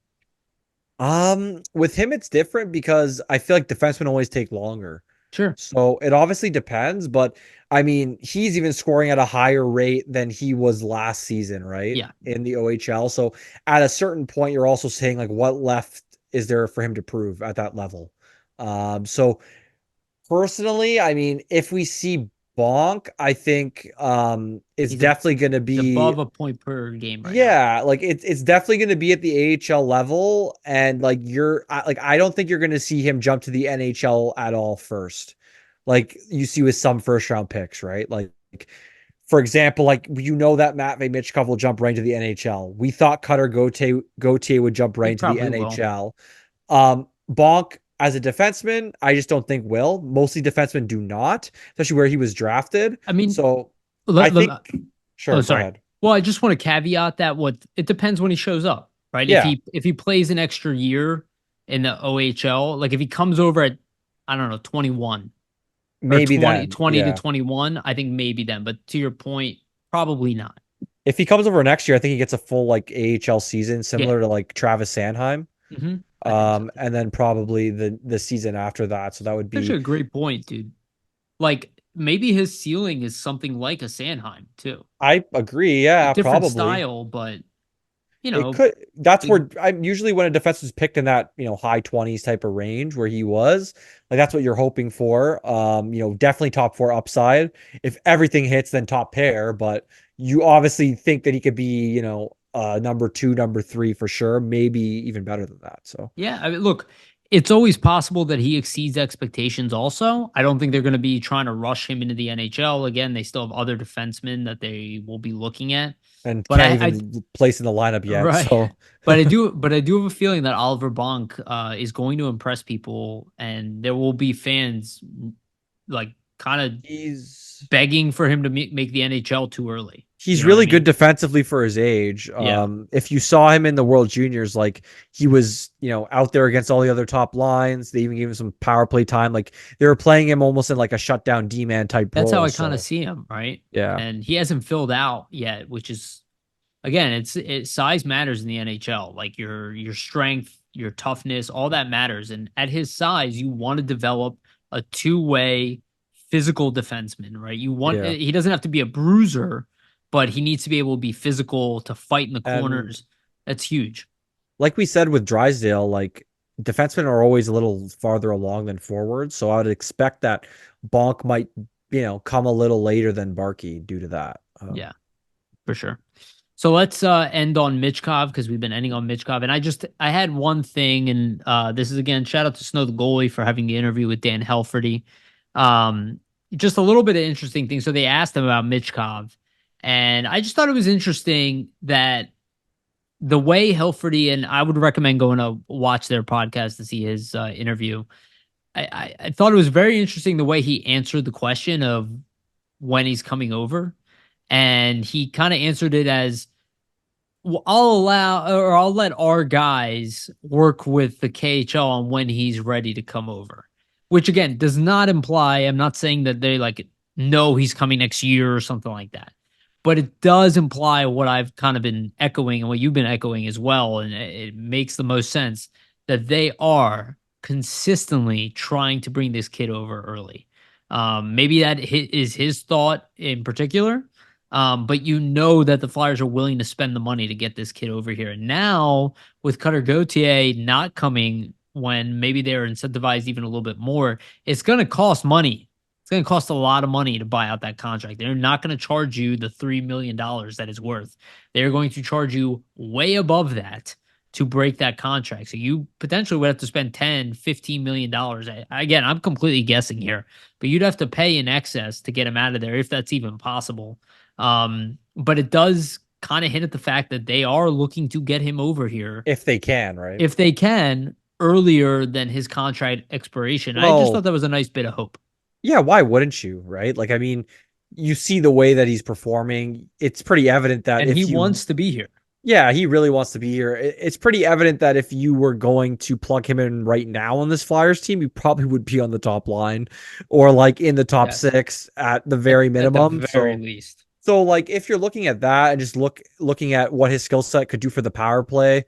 With him it's different because I feel like defensemen always take longer. Sure. So it obviously depends, but I mean, he's even scoring at a higher rate than he was last season, right? Yeah. In the OHL. So at a certain point, you're also saying like what left is there for him to prove at that level? So personally, I mean, if we see Bonk, I think it's He's a definitely gonna he's be above a point per game right now. yeah, like it's definitely going to be at the AHL level, and like I don't think you're going to see him jump to the NHL at all first, like you see with some first round picks, right? Like for example, like that Matvey Michkov will jump right into the NHL. We thought Gauthier would jump right He into the probably will. NHL. Bonk as a defenseman, I just don't think will. Mostly defensemen do not, especially where he was drafted. I mean, So I let, think let, oh, sure, go sorry. ahead. Well, I just want to caveat that what it depends when he shows up, right? If Yeah, he plays an extra year in the OHL, like if he comes over at I don't know 21 or maybe 20 then. 20 to Yeah. 21, I think maybe then. But to your point, probably not. If he comes over next year, I think he gets a full like AHL season, Yeah. similar to like Travis Sanheim. I think so too. And then probably the season after that. So that would It's actually be a great point, dude. Like maybe his ceiling is something like a Sandheim too. I agree. A Yeah, different probably. style, but you It know, could that's big where I'm usually when a defense is picked in that, high 20s type of range where he was, like that's what you're hoping for. Definitely top four upside. If everything hits, then top pair, but you obviously think that he could be, number two, number three for sure, maybe even better than that. So yeah, I mean, look, it's always possible that he exceeds expectations also. I don't think they're going to be trying to rush him into the NHL. Again, they still have other defensemen that they will be looking at. and But can't I even place in the lineup yet. right. So But I do have a feeling that Oliver Bonk is going to impress people and there will be fans like kind of he's begging for him to make the NHL too early. You he's know what I really good mean? defensively for his age. Yeah. If you saw him in the World Juniors, like he was, out there against all the other top lines. They even gave him some power play time. Like they were playing him almost in like a shutdown D man type That's how role. I kind of So see him, right? yeah, And he hasn't filled out yet, which is again, size matters in the NHL. Like your strength, your toughness, all that matters. And at his size, you want to develop a two-way physical defenseman, right? yeah. He doesn't have to be a bruiser, but he needs to be able to be physical to fight in the And corners. That's huge. like we said with Drysdale, like defensemen are always a little farther along than forwards. So I would expect that Bonk might, come a little later than Barkey due to that. Yeah, for sure. So let's end on Michkov because we've been ending on Michkov. And I had one thing, and this is again, shout out to Snow the goalie for having the interview with Dan Helferty. Um, just a little bit of interesting things. So they asked him about Michkov, and I just thought it was interesting that the way Helferty, and I would recommend going to watch their podcast to see his interview. I thought it was very interesting the way he answered the question of when he's coming over. And he kind of answered it as, well, I'll let our guys work with the KHL on when he's ready to come over. Which again does not imply, I'm not saying that they like know he's coming next year or something like that. But it does imply what I've kind of been echoing and what you've been echoing as well. And it makes the most sense that they are consistently trying to bring this kid over early. Maybe that is his thought in particular. But you know that the Flyers are willing to spend the money to get this kid over here. And now with Cutter Gauthier not coming when maybe they're incentivized even a little bit more, it's going to cost money. It's going to cost a lot of money to buy out that contract. They're not going to charge you the $3 million that it's worth. They're going to charge you way above that to break that contract. So you potentially would have to spend 10, $15 million. Again, I'm completely guessing here, but you'd have to pay in excess to get him out of there if that's even possible. But it does kind of hint at the fact that they are looking to get him over here If they can, right? if they can earlier than his contract expiration. I just thought Well, that was a nice bit of hope. yeah, why wouldn't you, right? Like, I mean, you see the way that he's performing. It's pretty evident that And he if you, wants to be here. yeah, he really wants to be here. It's pretty evident that if you were going to plug him in right now on this Flyers team, he probably would be on the top line or like in the top Yes. six at the At, very at the minimum. very least. So like if you're looking at that and just looking at what his skill set could do for the power play,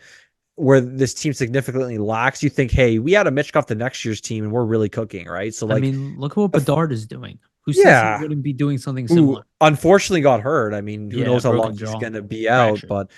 where this team significantly lacks, you think, hey, we had a Mitchkov the next year's team and we're really cooking, right? So I like, mean, look at what Bedard is doing. Who says he yeah, wouldn't be doing something who similar? unfortunately got hurt. I mean, who Yeah, knows how long broken he's jaw, gonna be out, fractured. but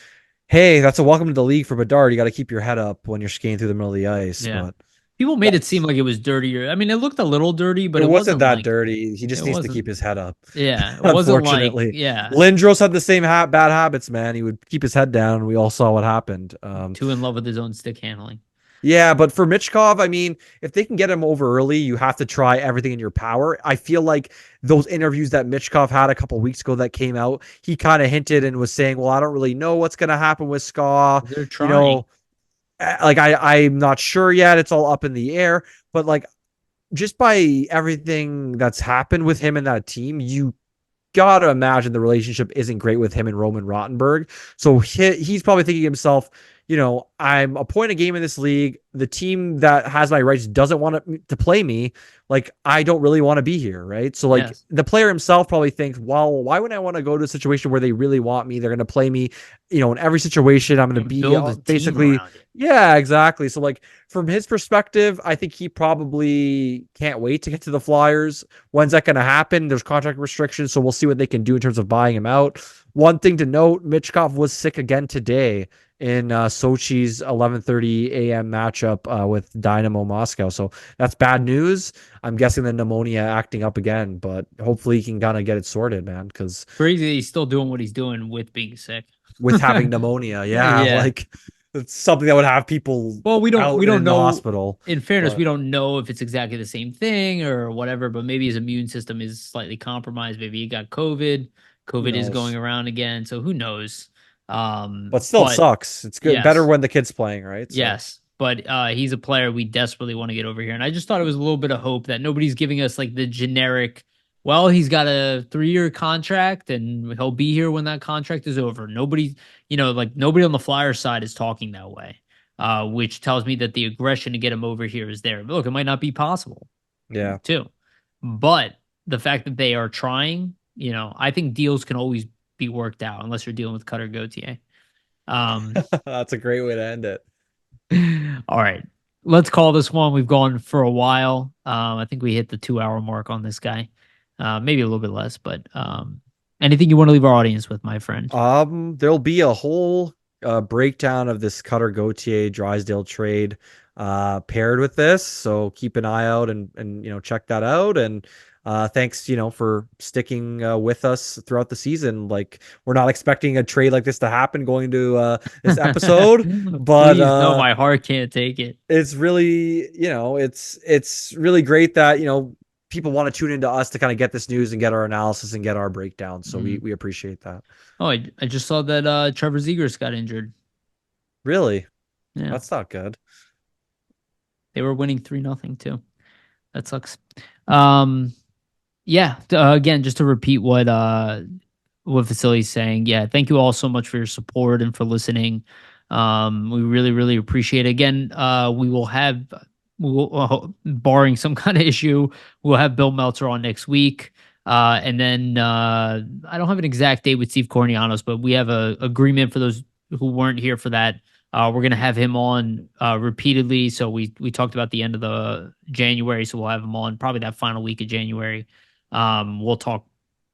hey, that's a welcome to the league for Bedard. You got to keep your head up when you're skating through the middle of the ice. Yeah. But People made it seem that's like it was dirtier. I mean, it looked a little dirty, but it it wasn't wasn't that like dirty. He it just needs to keep wasn't. his head up. Yeah, it wasn't like Unfortunately, yeah, Lindros had the same bad habits, man. He would keep his head down. We all saw what happened. too in love with his own stick handling. Yeah, but for Michkov, I mean, if they can get him over early, you have to try everything in your power. I feel like those interviews that Michkov had a couple weeks ago that came out, he kind of hinted and was saying, "Well, I don't really know what's going to happen with Ska. They're You trying. know, like I'm not sure yet. It's all up in the air." But like just by everything that's happened with him and that team, you gotta imagine the relationship isn't great with him and Roman Rottenberg. So he's probably thinking to himself, I'm a point a game in this league. The team that has my rights doesn't want to play me. Like, I don't really want to be here, right? So, like, Yes. the player himself probably thinks, well, why would I want to go to a situation where they really want me? They're going to play me, in every situation. I'm going to And be build a team basically, around it. yeah, exactly. So, like, from his perspective, I think he probably can't wait to get to the Flyers. When's that going to happen? There's contract restrictions, so we'll see what they can do in terms of buying him out. One thing to note, Michkov was sick again today in Sochi's 11:30 a.m. matchup with Dynamo Moscow. So that's bad news. I'm guessing the pneumonia acting up again, but hopefully he can kind of get it sorted, man, because Crazy he's still doing what he's doing with being sick. with having pneumonia, yeah, Yeah. like it's something that would have people Well, we out and don't in the know. hospital. In fairness, But we don't know if it's exactly the same thing or whatever, but maybe his immune system is slightly compromised. Maybe he got COVID. who COVID is going knows? around again, so who knows? But still But sucks. It's good, better yes, when the kid's playing, right? So yes. But he's a player we desperately want to get over here. And I just thought it was a little bit of hope that nobody's giving us like the generic, well, he's got a 3-year contract and he'll be here when that contract is over. Nobody, like nobody on the Flyers side is talking that way, which tells me that the aggression to get him over here is there. But look, it might not be possible yeah, too. But the fact that they are trying, I think deals can always be worked out unless you're dealing with Cutter Gauthier. Um, that's a great way to end it. All right. Let's call this one. We've gone for a while. I think we hit the 2 hour mark on this guy. Maybe a little bit less, but anything you want to leave our audience with, my friend? There'll be a whole breakdown of this Cutter Gauthier Drysdale trade paired with this. So keep an eye out and check that out. And thanks, for sticking with us throughout the season. Like we're not expecting a trade like this to happen going to this episode, but Please, no, my heart can't take it. it's really, it's really great that, people want to tune into us to kind of get this news and get our analysis and get our breakdown. So Mhm. we appreciate that. Oh, I just saw that Trevor Zegers got injured. Really? Yeah, That's not good. they were winning 3-0 too. That sucks. Yeah. Again, just to repeat what Vasili's saying. Yeah, thank you all so much for your support and for listening. We really, really appreciate it. Again, barring some kind of issue, we'll have Bill Meltzer on next week. And then I don't have an exact date with Steve Cornianos, but we have a agreement for those who weren't here for that. We're gonna have him on repeatedly. So we talked about the end of the January, so we'll have him on probably that final week of January. We'll talk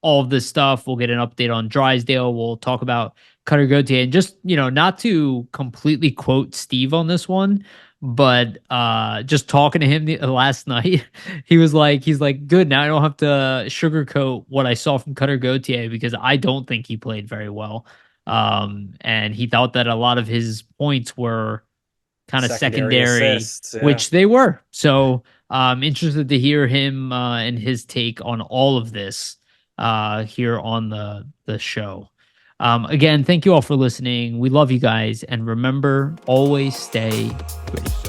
all of this stuff. We'll get an update on Drysdale. We'll talk about Cutter Gauthier. And just, not to completely quote Steve on this one, but just talking to him last night, he's like, good. Now I don't have to sugarcoat what I saw from Cutter Gauthier because I don't think he played very well. And he thought that a lot of his points were kind of Secondary secondary, assists. Yeah. which they were. So I'm interested to hear him and his take on all of this here on the show. Again, thank you all for listening. We love you guys, and remember, always stay gritty.